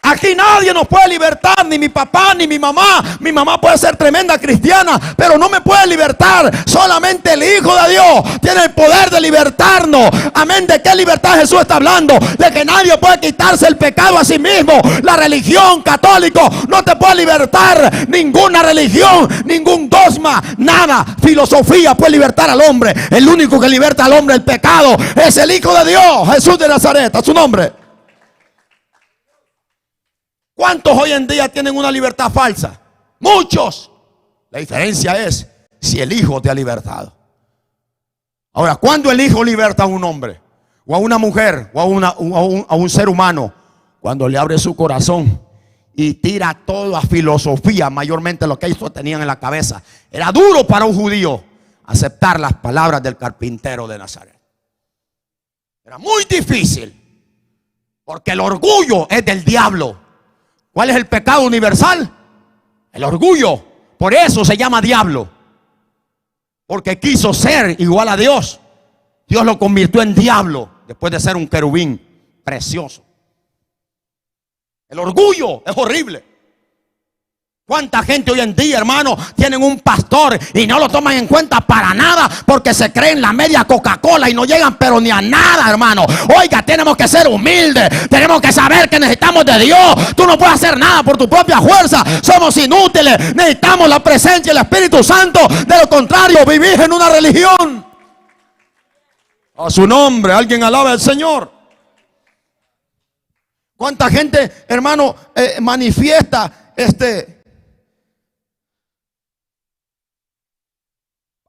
[SPEAKER 2] Aquí nadie nos puede libertar, ni mi papá, ni mi mamá. Mi mamá puede ser tremenda cristiana, pero no me puede libertar. Solamente el Hijo de Dios tiene el poder de libertarnos. Amén. ¿De qué libertad Jesús está hablando? De que nadie puede quitarse el pecado a sí mismo. La religión católica no te puede libertar. Ninguna religión, ningún dogma, nada, filosofía puede libertar al hombre. El único que liberta al hombre del pecado es el Hijo de Dios, Jesús de Nazaret, a su nombre. ¿Cuántos hoy en día tienen una libertad falsa? Muchos. La diferencia es si el Hijo te ha libertado. Ahora, ¿cuándo el Hijo liberta a un hombre? O a una mujer, o a un ser humano. Cuando le abre su corazón y tira toda filosofía, mayormente lo que ellos tenían en la cabeza. Era duro para un judío aceptar las palabras del carpintero de Nazaret. Era muy difícil, porque el orgullo es del diablo. ¿Cuál es el pecado universal? El orgullo. Por eso se llama diablo. Porque quiso ser igual a Dios. Dios lo convirtió en diablo después de ser un querubín precioso. El orgullo es horrible. ¿Cuánta gente hoy en día, hermano, tienen un pastor y no lo toman en cuenta para nada porque se creen la media Coca-Cola y no llegan pero ni a nada, hermano? Oiga, tenemos que ser humildes, tenemos que saber que necesitamos de Dios. Tú no puedes hacer nada por tu propia fuerza, somos inútiles, necesitamos la presencia del Espíritu Santo. De lo contrario, vivís en una religión. A su nombre, alguien alaba al Señor. ¿Cuánta gente, hermano, manifiesta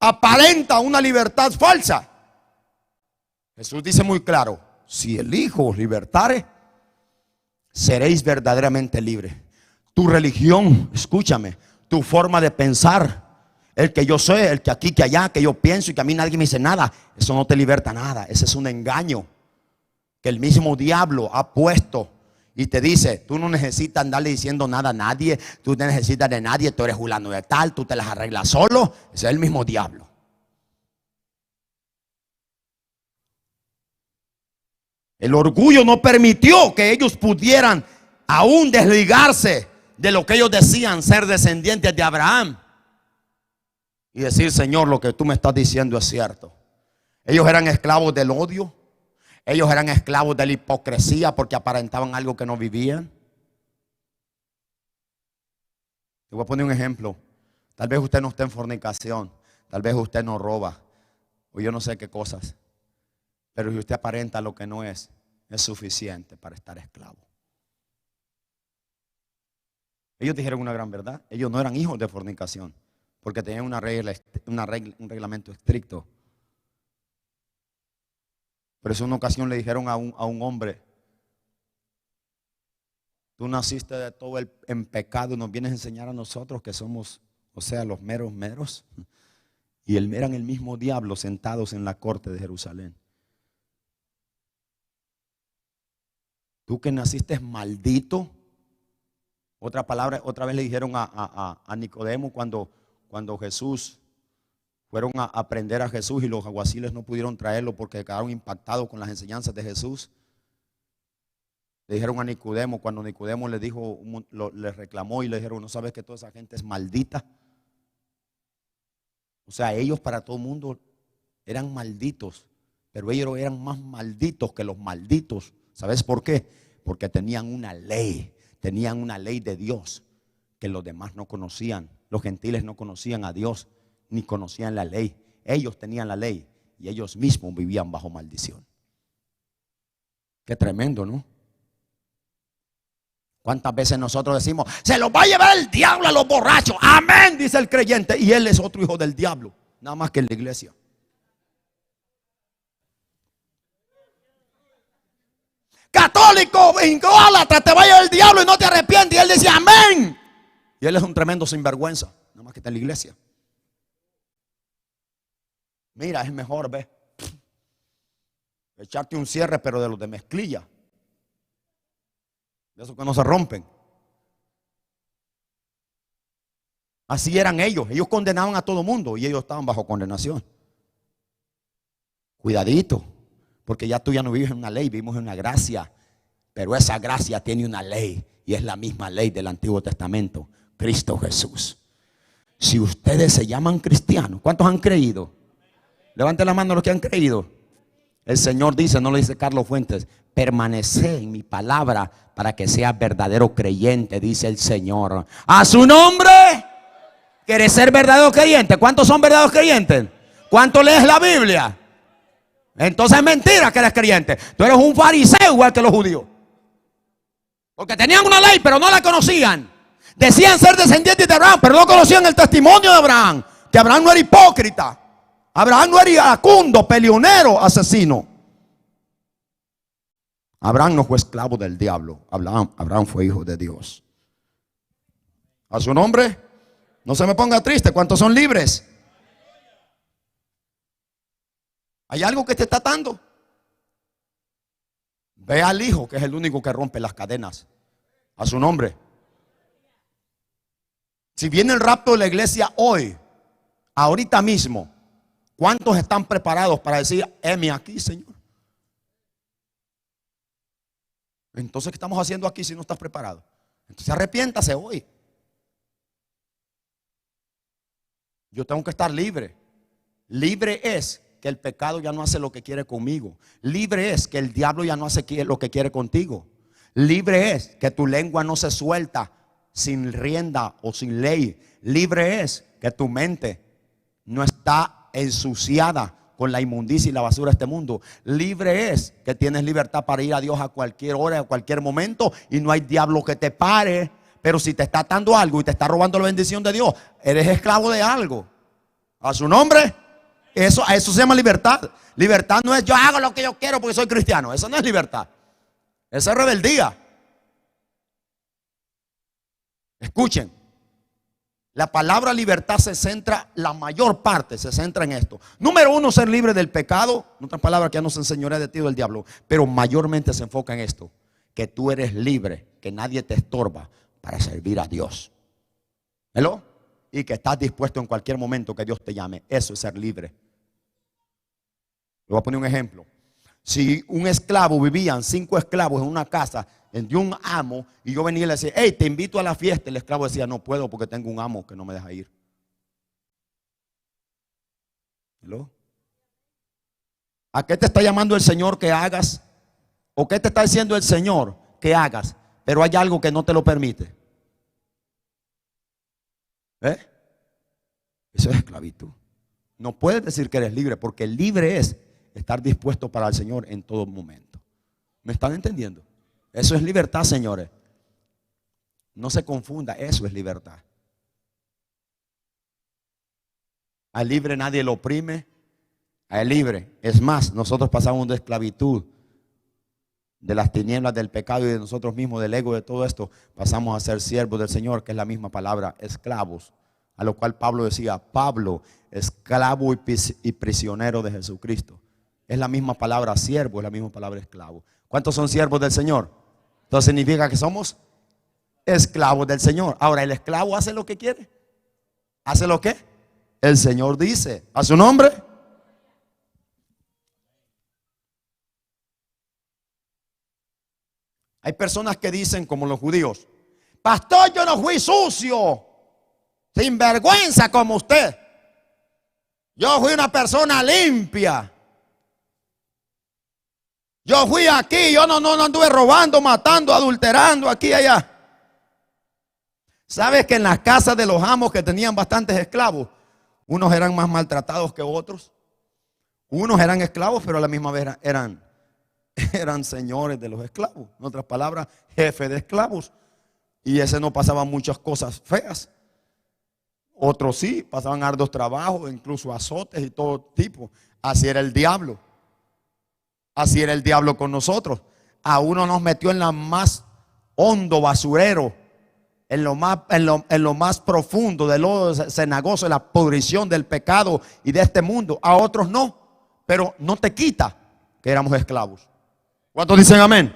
[SPEAKER 2] aparenta una libertad falsa? Jesús dice muy claro: si el Hijo os libertare, seréis verdaderamente libres. Tu religión, escúchame, tu forma de pensar, el que yo soy, el que aquí, que allá, que yo pienso y que a mí nadie me dice nada, eso no te liberta nada. Ese es un engaño que el mismo diablo ha puesto. Y te dice, tú no necesitas andarle diciendo nada a nadie, tú no necesitas de nadie, tú eres fulano de tal, tú te las arreglas solo. Ese es el mismo diablo. El orgullo no permitió que ellos pudieran aún desligarse de lo que ellos decían ser descendientes de Abraham y decir: Señor, lo que tú me estás diciendo es cierto. Ellos eran esclavos del odio. Ellos eran esclavos de la hipocresía porque aparentaban algo que no vivían. Te voy a poner un ejemplo. Tal vez usted no esté en fornicación, tal vez usted no roba, o yo no sé qué cosas. Pero si usted aparenta lo que no es suficiente para estar esclavo. Ellos dijeron una gran verdad. Ellos no eran hijos de fornicación porque tenían un reglamento estricto. Por eso en una ocasión le dijeron a un hombre: tú naciste de todo en pecado y nos vienes a enseñar a nosotros que somos, o sea, los meros meros. Y eran el mismo diablo sentados en la corte de Jerusalén. Tú que naciste maldito. Otra palabra, otra vez le dijeron a Nicodemo cuando Jesús fueron a aprender a Jesús y los alguaciles no pudieron traerlo porque quedaron impactados con las enseñanzas de Jesús. Le dijeron a Nicodemo, cuando Nicodemo le dijo, le reclamó y le dijeron, ¿no sabes que toda esa gente es maldita? O sea, ellos para todo el mundo eran malditos, pero ellos eran más malditos que los malditos. ¿Sabes por qué? Porque tenían una ley de Dios que los demás no conocían. Los gentiles no conocían a Dios ni conocían la ley. Ellos tenían la ley y ellos mismos vivían bajo maldición. Qué tremendo, ¿no? ¿Cuántas veces nosotros decimos, se los va a llevar el diablo a los borrachos? Amén, dice el creyente, y él es otro hijo del diablo, nada más que en la iglesia. Católico, ingólatra, te va a llevar el diablo y no te arrepientes. Y él dice amén. Y él es un tremendo sinvergüenza, nada más que está en la iglesia. Mira, es mejor, ve, echarte un cierre, pero de los de mezclilla, de esos que no se rompen. Así eran ellos. Ellos condenaban a todo mundo y ellos estaban bajo condenación. Cuidadito, porque ya tú ya no vives en una ley, vivimos en una gracia. Pero esa gracia tiene una ley y es la misma ley del Antiguo Testamento, Cristo Jesús. Si ustedes se llaman cristianos, ¿cuántos han creído? Levanten la mano los que han creído. El Señor dice, no lo dice Carlos Fuentes, permanece en mi palabra para que seas verdadero creyente, dice el Señor. A su nombre. ¿Quieres ser verdadero creyente? ¿Cuántos son verdaderos creyentes? ¿Cuántos lees la Biblia? Entonces es mentira que eres creyente. Tú eres un fariseo igual que los judíos. Porque tenían una ley pero no la conocían. Decían ser descendientes de Abraham pero no conocían el testimonio de Abraham. Que Abraham no era hipócrita. Abraham no era iracundo, peleonero, asesino. Abraham no fue esclavo del diablo. Abraham fue hijo de Dios. A su nombre. No se me ponga triste. ¿Cuántos son libres? ¿Hay algo que te está atando? Ve al hijo, que es el único que rompe las cadenas. A su nombre. Si viene el rapto de la iglesia hoy, ahorita mismo, ¿cuántos están preparados para decir, heme aquí, Señor? Entonces, ¿qué estamos haciendo aquí si no estás preparado? Entonces arrepiéntase hoy. Yo tengo que estar libre. Libre es que el pecado ya no hace lo que quiere conmigo. Libre es que el diablo ya no hace lo que quiere contigo. Libre es que tu lengua no se suelta sin rienda o sin ley. Libre es que tu mente no está ensuciada con la inmundicia y la basura de este mundo. Libre es que tienes libertad para ir a Dios a cualquier hora, a cualquier momento, y no hay diablo que te pare. Pero si te está atando algo y te está robando la bendición de Dios, eres esclavo de algo. A su nombre. Eso se llama libertad. Libertad no es yo hago lo que yo quiero porque soy cristiano. Eso no es libertad. Esa es rebeldía. Escuchen. La palabra libertad se centra, la mayor parte se centra en esto. Número uno, ser libre del pecado. En otras palabras, que ya no se enseñorea de ti o del diablo. Pero mayormente se enfoca en esto. Que tú eres libre, que nadie te estorba para servir a Dios. ¿Hello? Y que estás dispuesto en cualquier momento que Dios te llame. Eso es ser libre. Le voy a poner un ejemplo. Si un esclavo, vivían 5 esclavos en una casa de un amo, y yo venía y le decía, hey, te invito a la fiesta. El esclavo decía, no puedo porque tengo un amo que no me deja ir. ¿Hello? ¿A qué te está llamando el Señor que hagas? ¿O qué te está diciendo el Señor que hagas? Pero hay algo que no te lo permite. Eso es esclavitud. No puedes decir que eres libre, porque libre es estar dispuesto para el Señor en todo momento. ¿Me están entendiendo? Eso es libertad, señores. No se confunda, eso es libertad. Al libre nadie lo oprime. Al libre, es más, nosotros pasamos de esclavitud, de las tinieblas del pecado y de nosotros mismos, del ego, de todo esto, pasamos a ser siervos del Señor, que es la misma palabra, esclavos. A lo cual Pablo decía, Pablo, esclavo y prisionero de Jesucristo. Es la misma palabra siervo, es la misma palabra esclavo. ¿Cuántos son siervos del Señor? Entonces significa que somos esclavos del Señor. Ahora, ¿el esclavo hace lo que quiere? ¿Hace lo que? el Señor dice. ¿A su nombre? Hay personas que dicen, como los judíos: pastor, yo no fui sucio, sin vergüenza como usted. Yo fui una persona limpia. Yo fui aquí, yo no anduve robando, matando, adulterando aquí y allá. ¿Sabes que en las casas de los amos que tenían bastantes esclavos, unos eran más maltratados que otros? Unos eran esclavos, pero a la misma vez eran señores de los esclavos. En otras palabras, jefe de esclavos. Y ese no pasaba muchas cosas feas. Otros sí, pasaban arduos trabajos, incluso azotes y todo tipo. Así era el diablo. Así era el diablo con nosotros. A uno nos metió en la más hondo basurero, en lo más profundo del lodo cenagoso, en la pudrición del pecado y de este mundo. A otros no, pero no te quita que éramos esclavos. ¿Cuántos dicen amén?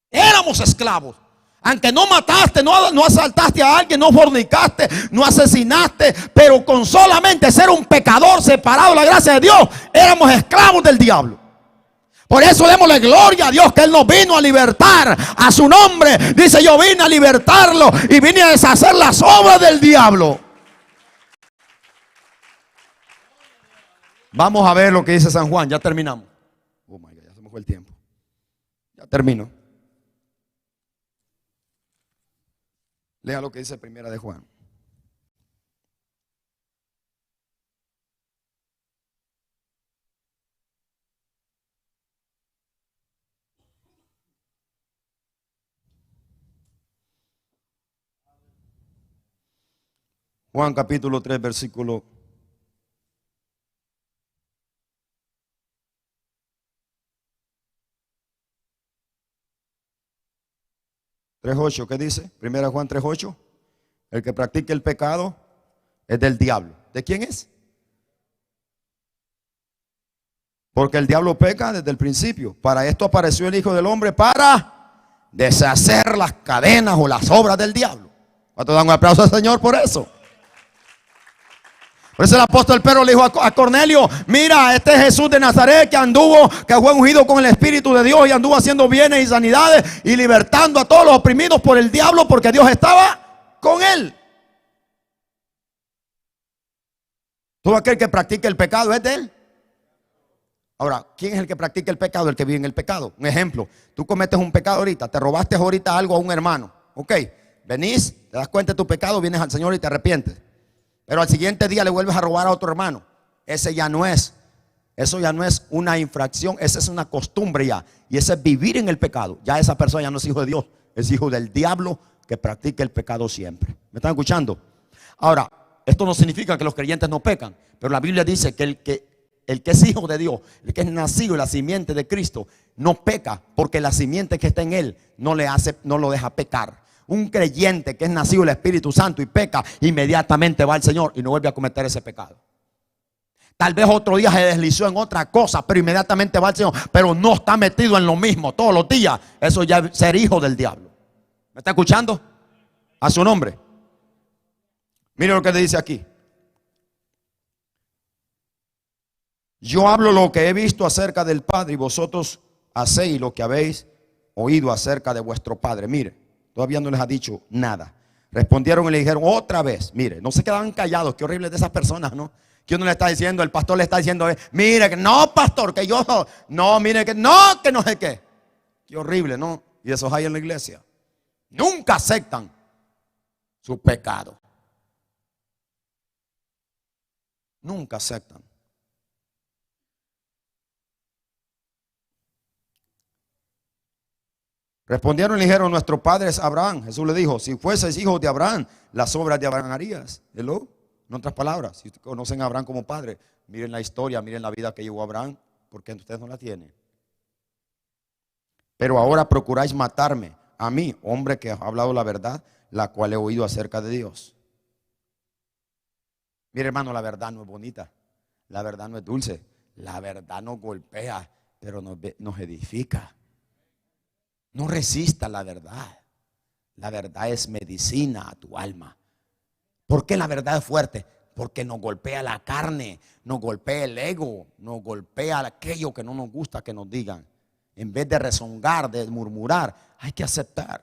[SPEAKER 2] Éramos esclavos. Aunque no mataste, no asaltaste a alguien, no fornicaste, no asesinaste, pero con solamente ser un pecador separado de la gracia de Dios, éramos esclavos del diablo. Por eso démosle gloria a Dios que Él nos vino a libertar. A su nombre dice: yo vine a libertarlo y vine a deshacer las obras del diablo. Vamos a ver lo que dice San Juan. Ya terminamos. Oh my God, ya se me fue el tiempo. Ya termino. Lea lo que dice Primera de Juan. Juan capítulo 3, versículo 3:8. ¿Qué dice? Primera Juan 3:8. El que practique el pecado es del diablo. ¿De quién es? Porque el diablo peca desde el principio. Para esto apareció el Hijo del Hombre, para deshacer las cadenas o las obras del diablo. ¿Cuánto dan un aplauso al Señor por eso? Por eso el apóstol Pedro le dijo a Cornelio: mira, este es Jesús de Nazaret que fue ungido con el Espíritu de Dios y anduvo haciendo bienes y sanidades y libertando a todos los oprimidos por el diablo, porque Dios estaba con él. Todo aquel que practique el pecado es de él. Ahora, ¿quién es el que practica el pecado? El que vive en el pecado. Un ejemplo: tú cometes un pecado ahorita, te robaste ahorita algo a un hermano. Ok, venís, te das cuenta de tu pecado, vienes al Señor y te arrepientes. Pero al siguiente día le vuelves a robar a otro hermano. Eso ya no es una infracción, esa es una costumbre ya. Y ese es vivir en el pecado. Ya esa persona ya no es hijo de Dios, es hijo del diablo que practica el pecado siempre. ¿Me están escuchando? Ahora, esto no significa que los creyentes no pecan, pero la Biblia dice que el que es hijo de Dios, el que es nacido en la simiente de Cristo, no peca, porque la simiente que está en él no lo deja pecar. Un creyente que es nacido del Espíritu Santo y peca, inmediatamente va al Señor y no vuelve a cometer ese pecado. Tal vez otro día se deslizó en otra cosa, pero inmediatamente va al Señor, pero no está metido en lo mismo todos los días. Eso ya es ser hijo del diablo. ¿Me está escuchando? A su nombre. Mire lo que le dice aquí: yo hablo lo que he visto acerca del Padre, y vosotros hacéis lo que habéis oído acerca de vuestro Padre. Mire, todavía no les ha dicho nada. Respondieron y le dijeron otra vez. Mire, no se quedaban callados. Qué horrible de esas personas, ¿no? Que uno le está diciendo, el pastor le está diciendo: mire, que no, pastor, que yo no, mire, que no sé qué. Qué horrible, ¿no? Y esos hay en la iglesia. Nunca aceptan su pecado. Nunca aceptan. Respondieron y le dijeron: nuestro padre es Abraham. Jesús le dijo: si fueses hijo de Abraham, las obras de Abraham harías. ¿Hello? En otras palabras, si conocen a Abraham como padre, miren la historia, miren la vida que llevó Abraham, porque ustedes no la tienen. Pero ahora procuráis matarme a mí, hombre que ha hablado la verdad, la cual he oído acerca de Dios. Mire, hermano, la verdad no es bonita, la verdad no es dulce, la verdad nos golpea, pero nos edifica. No resista la verdad. La verdad es medicina a tu alma. ¿Por qué la verdad es fuerte? Porque nos golpea la carne, nos golpea el ego, nos golpea aquello que no nos gusta que nos digan. En vez de rezongar, de murmurar, hay que aceptar.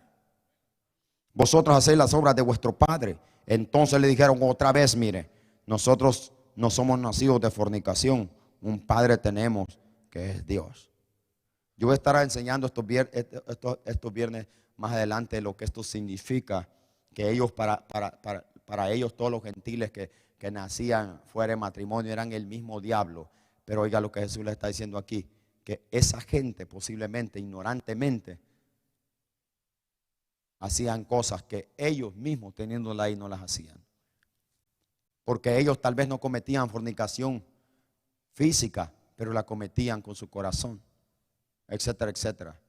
[SPEAKER 2] Vosotros hacéis las obras de vuestro padre. Entonces le dijeron otra vez, mire, nosotros no somos nacidos de fornicación, un padre tenemos que es Dios. Yo voy a estar enseñando estos viernes más adelante lo que esto significa, que ellos para ellos todos los gentiles que nacían fuera de matrimonio eran el mismo diablo. Pero oiga lo que Jesús le está diciendo aquí, que esa gente posiblemente, ignorantemente, hacían cosas que ellos mismos teniéndola ahí no las hacían. Porque ellos tal vez no cometían fornicación física, pero la cometían con su corazón, etcétera, etcétera.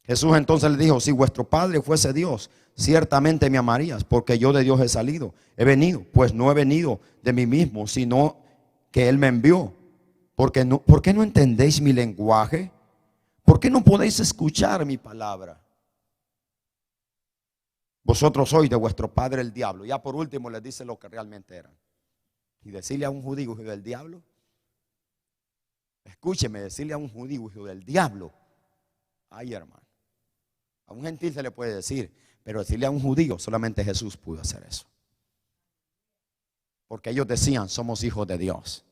[SPEAKER 2] Jesús entonces le dijo, si vuestro Padre fuese Dios, ciertamente me amarías, porque yo de Dios he salido, he venido, pues no he venido de mí mismo, sino que Él me envió. ¿Por qué no entendéis mi lenguaje? ¿Por qué no podéis escuchar mi palabra? Vosotros sois de vuestro padre el diablo. Ya por último les dice lo que realmente eran. Y decirle a un judío hijo del diablo, escúcheme, decirle a un judío hijo del diablo, ay hermano, a un gentil se le puede decir, pero decirle a un judío solamente Jesús pudo hacer eso. Porque ellos decían, somos hijos de Dios.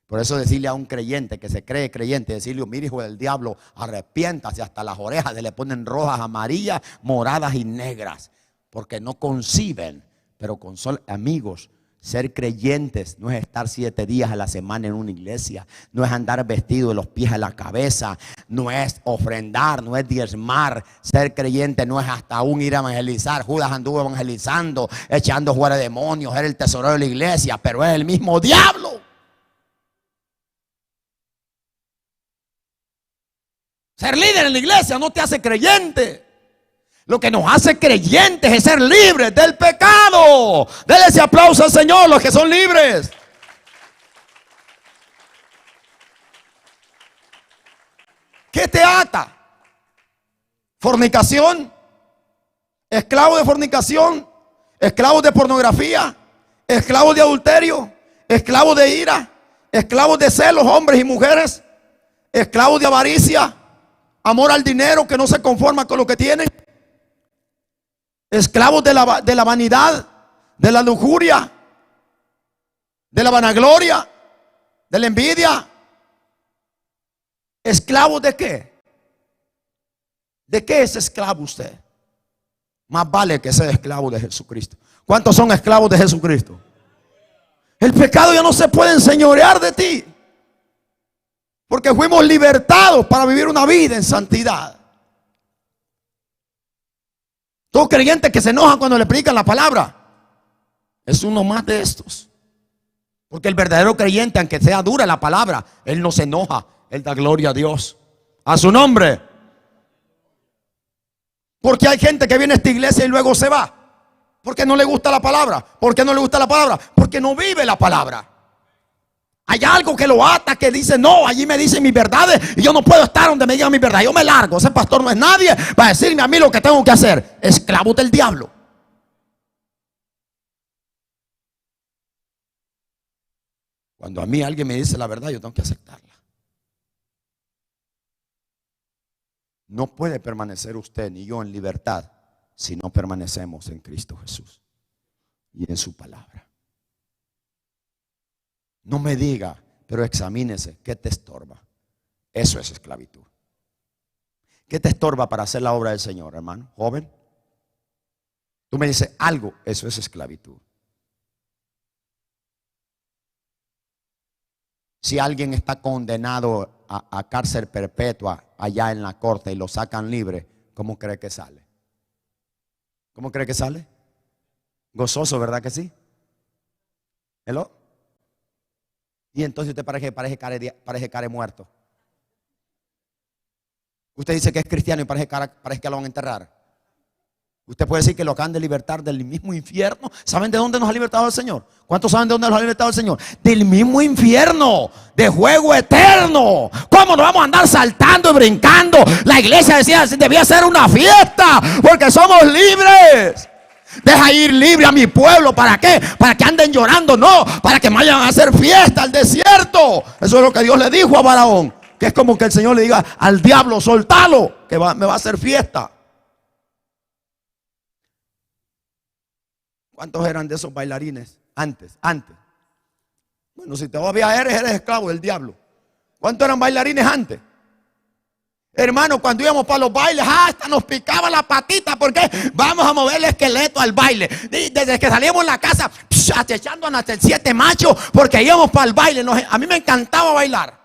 [SPEAKER 2] Por eso decirle a un creyente que se cree creyente, decirle, mire hijo del diablo, arrepiéntase, hasta las orejas se le ponen rojas, amarillas, moradas y negras, porque no conciben. Pero amigos, ser creyentes no es estar 7 días a la semana en una iglesia, no es andar vestido de los pies a la cabeza, no es ofrendar, no es diezmar. Ser creyente no es hasta aún ir a evangelizar. Judas anduvo evangelizando, echando fuera demonios, era el tesorero de la iglesia, pero es el mismo diablo. Ser líder en la iglesia no te hace creyente. Lo que nos hace creyentes es ser libres del pecado. Denle ese aplauso al Señor, los que son libres. ¿Qué te ata? Fornicación, esclavo de fornicación, esclavos de pornografía, esclavos de adulterio, esclavos de ira, esclavos de celos, hombres y mujeres, esclavos de avaricia, amor al dinero que no se conforma con lo que tienen, esclavos de la vanidad, de la lujuria, de la vanagloria, de la envidia. ¿Esclavos de qué? ¿De qué es esclavo usted? Más vale que sea esclavo de Jesucristo. ¿Cuántos son esclavos de Jesucristo? El pecado ya no se puede enseñorear de ti, porque fuimos libertados para vivir una vida en santidad. Todo creyente que se enoja cuando le predican la palabra es uno más de estos. Porque el verdadero creyente, aunque sea dura la palabra, él no se enoja, él da gloria a Dios, a su nombre. Porque hay gente que viene a esta iglesia y luego se va porque no le gusta la palabra. ¿Por qué no le gusta la palabra? Porque no vive la palabra. Hay algo que lo ata, que dice, no, allí me dicen mis verdades y yo no puedo estar donde me digan mis verdades. Yo me largo, ese pastor no es nadie para decirme a mí lo que tengo que hacer. Esclavo del diablo. Cuando a mí alguien me dice la verdad, yo tengo que aceptarla. No puede permanecer usted ni yo en libertad si no permanecemos en Cristo Jesús y en su palabra. No me diga, pero examínese, ¿qué te estorba? Eso es esclavitud. ¿Qué te estorba para hacer la obra del Señor, hermano, joven? Tú me dices algo, eso es esclavitud. Si alguien está condenado a cárcel perpetua allá en la corte y lo sacan libre, ¿cómo cree que sale? ¿Cómo cree que sale? Gozoso, ¿verdad que sí? ¿Hello? Y entonces usted parece care muerto. Usted dice que es cristiano y parece que lo van a enterrar. Usted puede decir que lo acaban de libertar del mismo infierno. ¿Saben de dónde nos ha libertado el Señor? ¿Cuántos saben de dónde nos ha libertado el Señor? Del mismo infierno, de fuego eterno. ¿Cómo nos vamos a andar saltando y brincando? La iglesia debía ser una fiesta porque somos libres. Deja ir libre a mi pueblo. ¿Para qué? Para que anden llorando. No, para que vayan a hacer fiesta al desierto. Eso es lo que Dios le dijo a Balaón. Que es como que el Señor le diga al diablo: soltalo, que me va a hacer fiesta. ¿Cuántos eran de esos bailarines antes? Bueno, si todavía eres esclavo del diablo. ¿Cuántos eran bailarines antes? Hermano, cuando íbamos para los bailes, hasta nos picaba la patita, porque vamos a mover el esqueleto al baile. Desde que salíamos de la casa, acechándonos hasta el 7 macho, porque íbamos para el baile. A mí me encantaba bailar.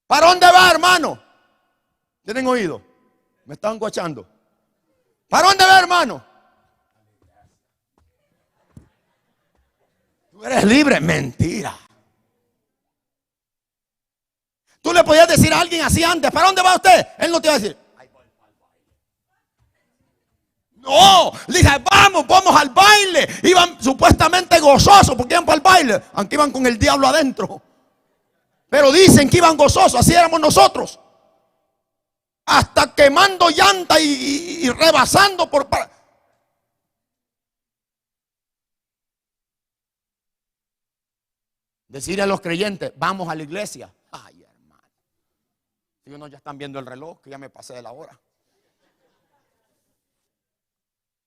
[SPEAKER 2] ¿Para dónde va, hermano? ¿Tienen oído? Me estaban guachando. ¿Para dónde va, hermano? Tú eres libre. Mentira. Tú le podías decir a alguien así antes: ¿para dónde va usted? Él no te iba a decir: no, le dije: vamos al baile. Iban supuestamente gozosos porque iban para el baile, aunque iban con el diablo adentro. Pero dicen que iban gozosos. Así éramos nosotros. Hasta quemando llanta y rebasando por... Decirle a los creyentes: vamos a la iglesia. Ay, hermano, si unos ya están viendo el reloj, que ya me pasé de la hora.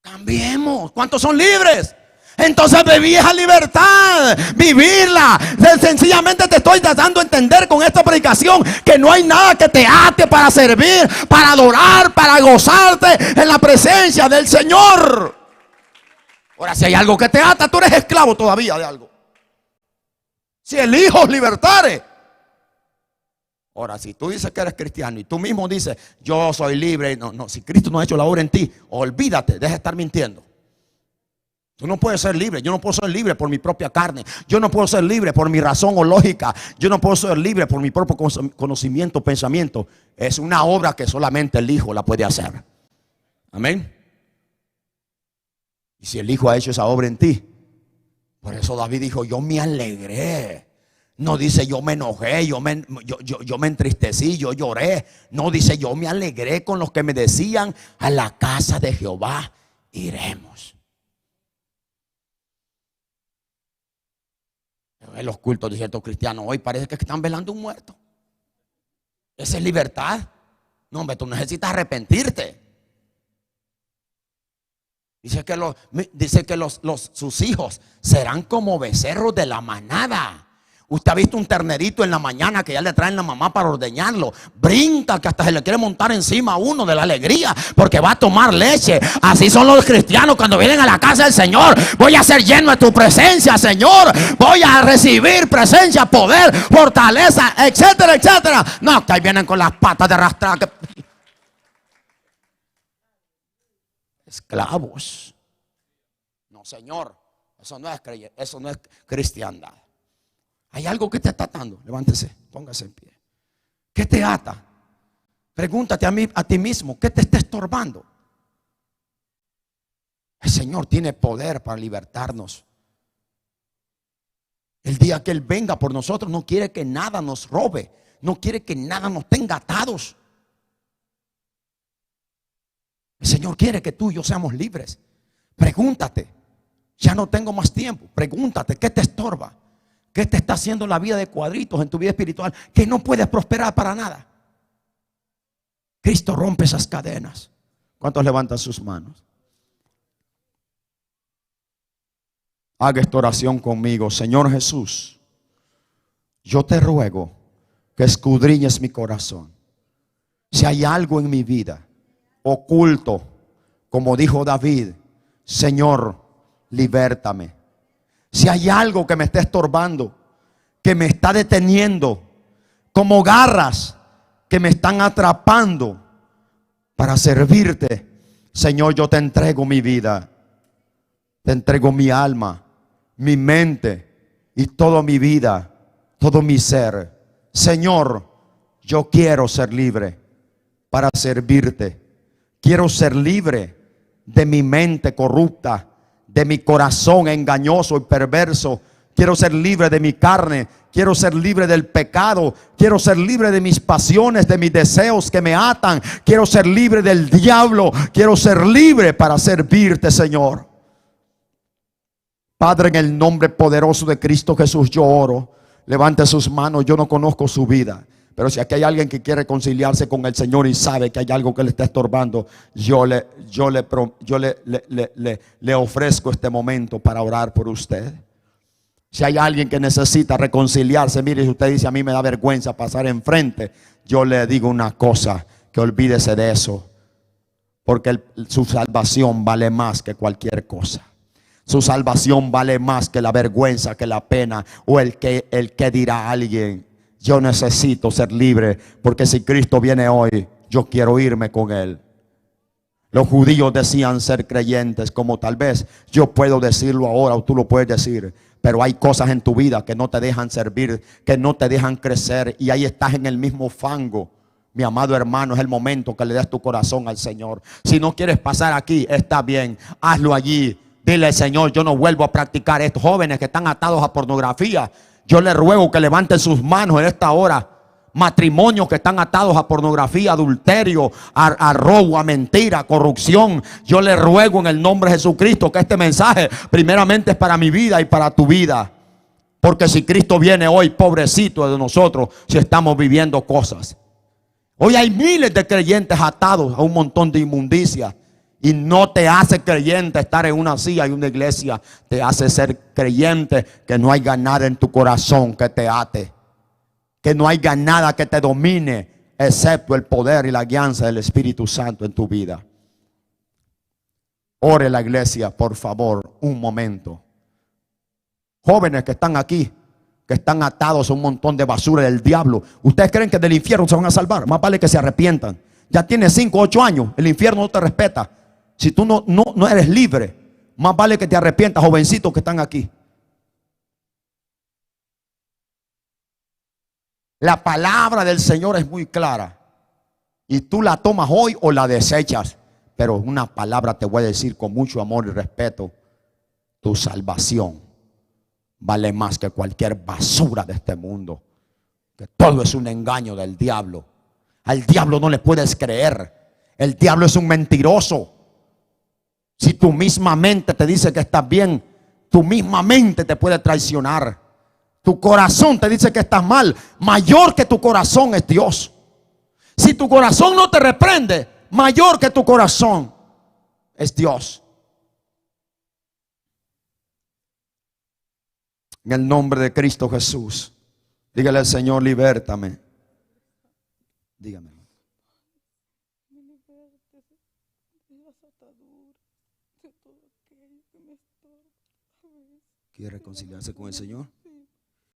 [SPEAKER 2] Cambiemos. ¿Cuántos son libres? Entonces viví esa libertad, vivirla. Sencillamente te estoy dando a entender con esta predicación que no hay nada que te ate para servir, para adorar, para gozarte en la presencia del Señor. Ahora, si hay algo que te ata, tú eres esclavo todavía de algo. Si el Hijo os libertare. Ahora, si tú dices que eres cristiano y tú mismo dices: yo soy libre, no, si Cristo no ha hecho la obra en ti, olvídate, deja de estar mintiendo. Tú no puedes ser libre. Yo no puedo ser libre por mi propia carne. Yo no puedo ser libre por mi razón o lógica. Yo no puedo ser libre por mi propio conocimiento, pensamiento. Es una obra que solamente el Hijo la puede hacer. Amén. Y si el Hijo ha hecho esa obra en ti, por eso David dijo: yo me alegré. No dice yo me enojé, yo me entristecí, yo lloré. No dice yo me alegré con los que me decían: a la casa de Jehová iremos. En los cultos de ciertos cristianos hoy parece que están velando un muerto. Esa es libertad. No, hombre, tú necesitas arrepentirte. Dice que sus hijos serán como becerros de la manada. Usted ha visto un ternerito en la mañana que ya le traen la mamá para ordeñarlo. Brinca que hasta se le quiere montar encima a uno de la alegría porque va a tomar leche. Así son los cristianos cuando vienen a la casa del Señor. Voy a ser lleno de tu presencia, Señor. Voy a recibir presencia, poder, fortaleza, etcétera, etcétera. No, que ahí vienen con las patas de arrastrar. Esclavos. No, Señor, eso no es cristiandad. Hay algo que te está atando. Levántese, póngase en pie. ¿Qué te ata? Pregúntate a ti mismo: ¿qué te está estorbando? El Señor tiene poder para libertarnos. El día que Él venga por nosotros, no quiere que nada nos robe. No quiere que nada nos tenga atados. El Señor quiere que tú y yo seamos libres. Pregúntate: ya no tengo más tiempo. Pregúntate: ¿qué te estorba? ¿Qué te está haciendo la vida de cuadritos en tu vida espiritual? Que no puedes prosperar para nada. Cristo rompe esas cadenas. ¿Cuántos levantan sus manos? Haga esta oración conmigo. Señor Jesús, yo te ruego que escudriñes mi corazón. Si hay algo en mi vida oculto, como dijo David, Señor, libértame. Si hay algo que me está estorbando, que me está deteniendo, como garras que me están atrapando para servirte, Señor, yo te entrego mi vida, te entrego mi alma, mi mente y toda mi vida, todo mi ser. Señor, yo quiero ser libre para servirte. Quiero ser libre de mi mente corrupta, de mi corazón engañoso y perverso. quiero ser libre de mi carne, quiero ser libre del pecado, quiero ser libre de mis pasiones, de mis deseos que me atan, quiero ser libre del diablo, quiero ser libre para servirte, Señor. Padre, en el nombre poderoso de Cristo Jesús, yo oro. Levante sus manos. Yo no conozco su vida, pero si aquí hay alguien que quiere reconciliarse con el Señor y sabe que hay algo que le está estorbando, yo le ofrezco este momento para orar por usted. Si hay alguien que necesita reconciliarse, mire, si usted dice: a mí me da vergüenza pasar enfrente, yo le digo una cosa: que olvídese de eso, porque su salvación vale más que cualquier cosa. Su salvación vale más que la vergüenza, que la pena, o el que dirá alguien. Yo necesito ser libre, porque si Cristo viene hoy, yo quiero irme con Él. Los judíos decían ser creyentes, como tal vez yo puedo decirlo ahora o tú lo puedes decir, pero hay cosas en tu vida que no te dejan servir, que no te dejan crecer, y ahí estás en el mismo fango. Mi amado hermano, es el momento que le des tu corazón al Señor. Si no quieres pasar aquí, está bien, hazlo allí. Dile: Señor, yo no vuelvo a practicar esto. Jóvenes que están atados a pornografía, yo les ruego que levanten sus manos en esta hora. Matrimonios que están atados a pornografía, adulterio, a robo, a mentira, a corrupción, yo les ruego en el nombre de Jesucristo que este mensaje primeramente es para mi vida y para tu vida. Porque si Cristo viene hoy, pobrecito de nosotros si estamos viviendo cosas. Hoy hay miles de creyentes atados a un montón de inmundicia. Y no te hace creyente estar en una silla y una iglesia. Te hace ser creyente que no haya nada en tu corazón que te ate, que no haya nada que te domine, excepto el poder y la guianza del Espíritu Santo en tu vida. Ore la iglesia, por favor, un momento. Jóvenes que están aquí, que están atados a un montón de basura del diablo, ¿ustedes creen que del infierno se van a salvar? Más vale que se arrepientan. Ya tienes 5 o 8 años, el infierno no te respeta. Si tú no eres libre, más vale que te arrepientas, jovencitos que están aquí. La palabra del Señor es muy clara, y tú la tomas hoy o la desechas. Pero una palabra te voy a decir con mucho amor y respeto: tu salvación vale más que cualquier basura de este mundo. Que todo es un engaño del diablo. Al diablo no le puedes creer. El diablo es un mentiroso. Si tu misma mente te dice que estás bien, tu misma mente te puede traicionar. Tu corazón te dice que estás mal. Mayor que tu corazón es Dios. Si tu corazón no te reprende, mayor que tu corazón es Dios. En el nombre de Cristo Jesús, dígale al Señor: libértame. Dígame. ¿Quiere reconciliarse con el Señor?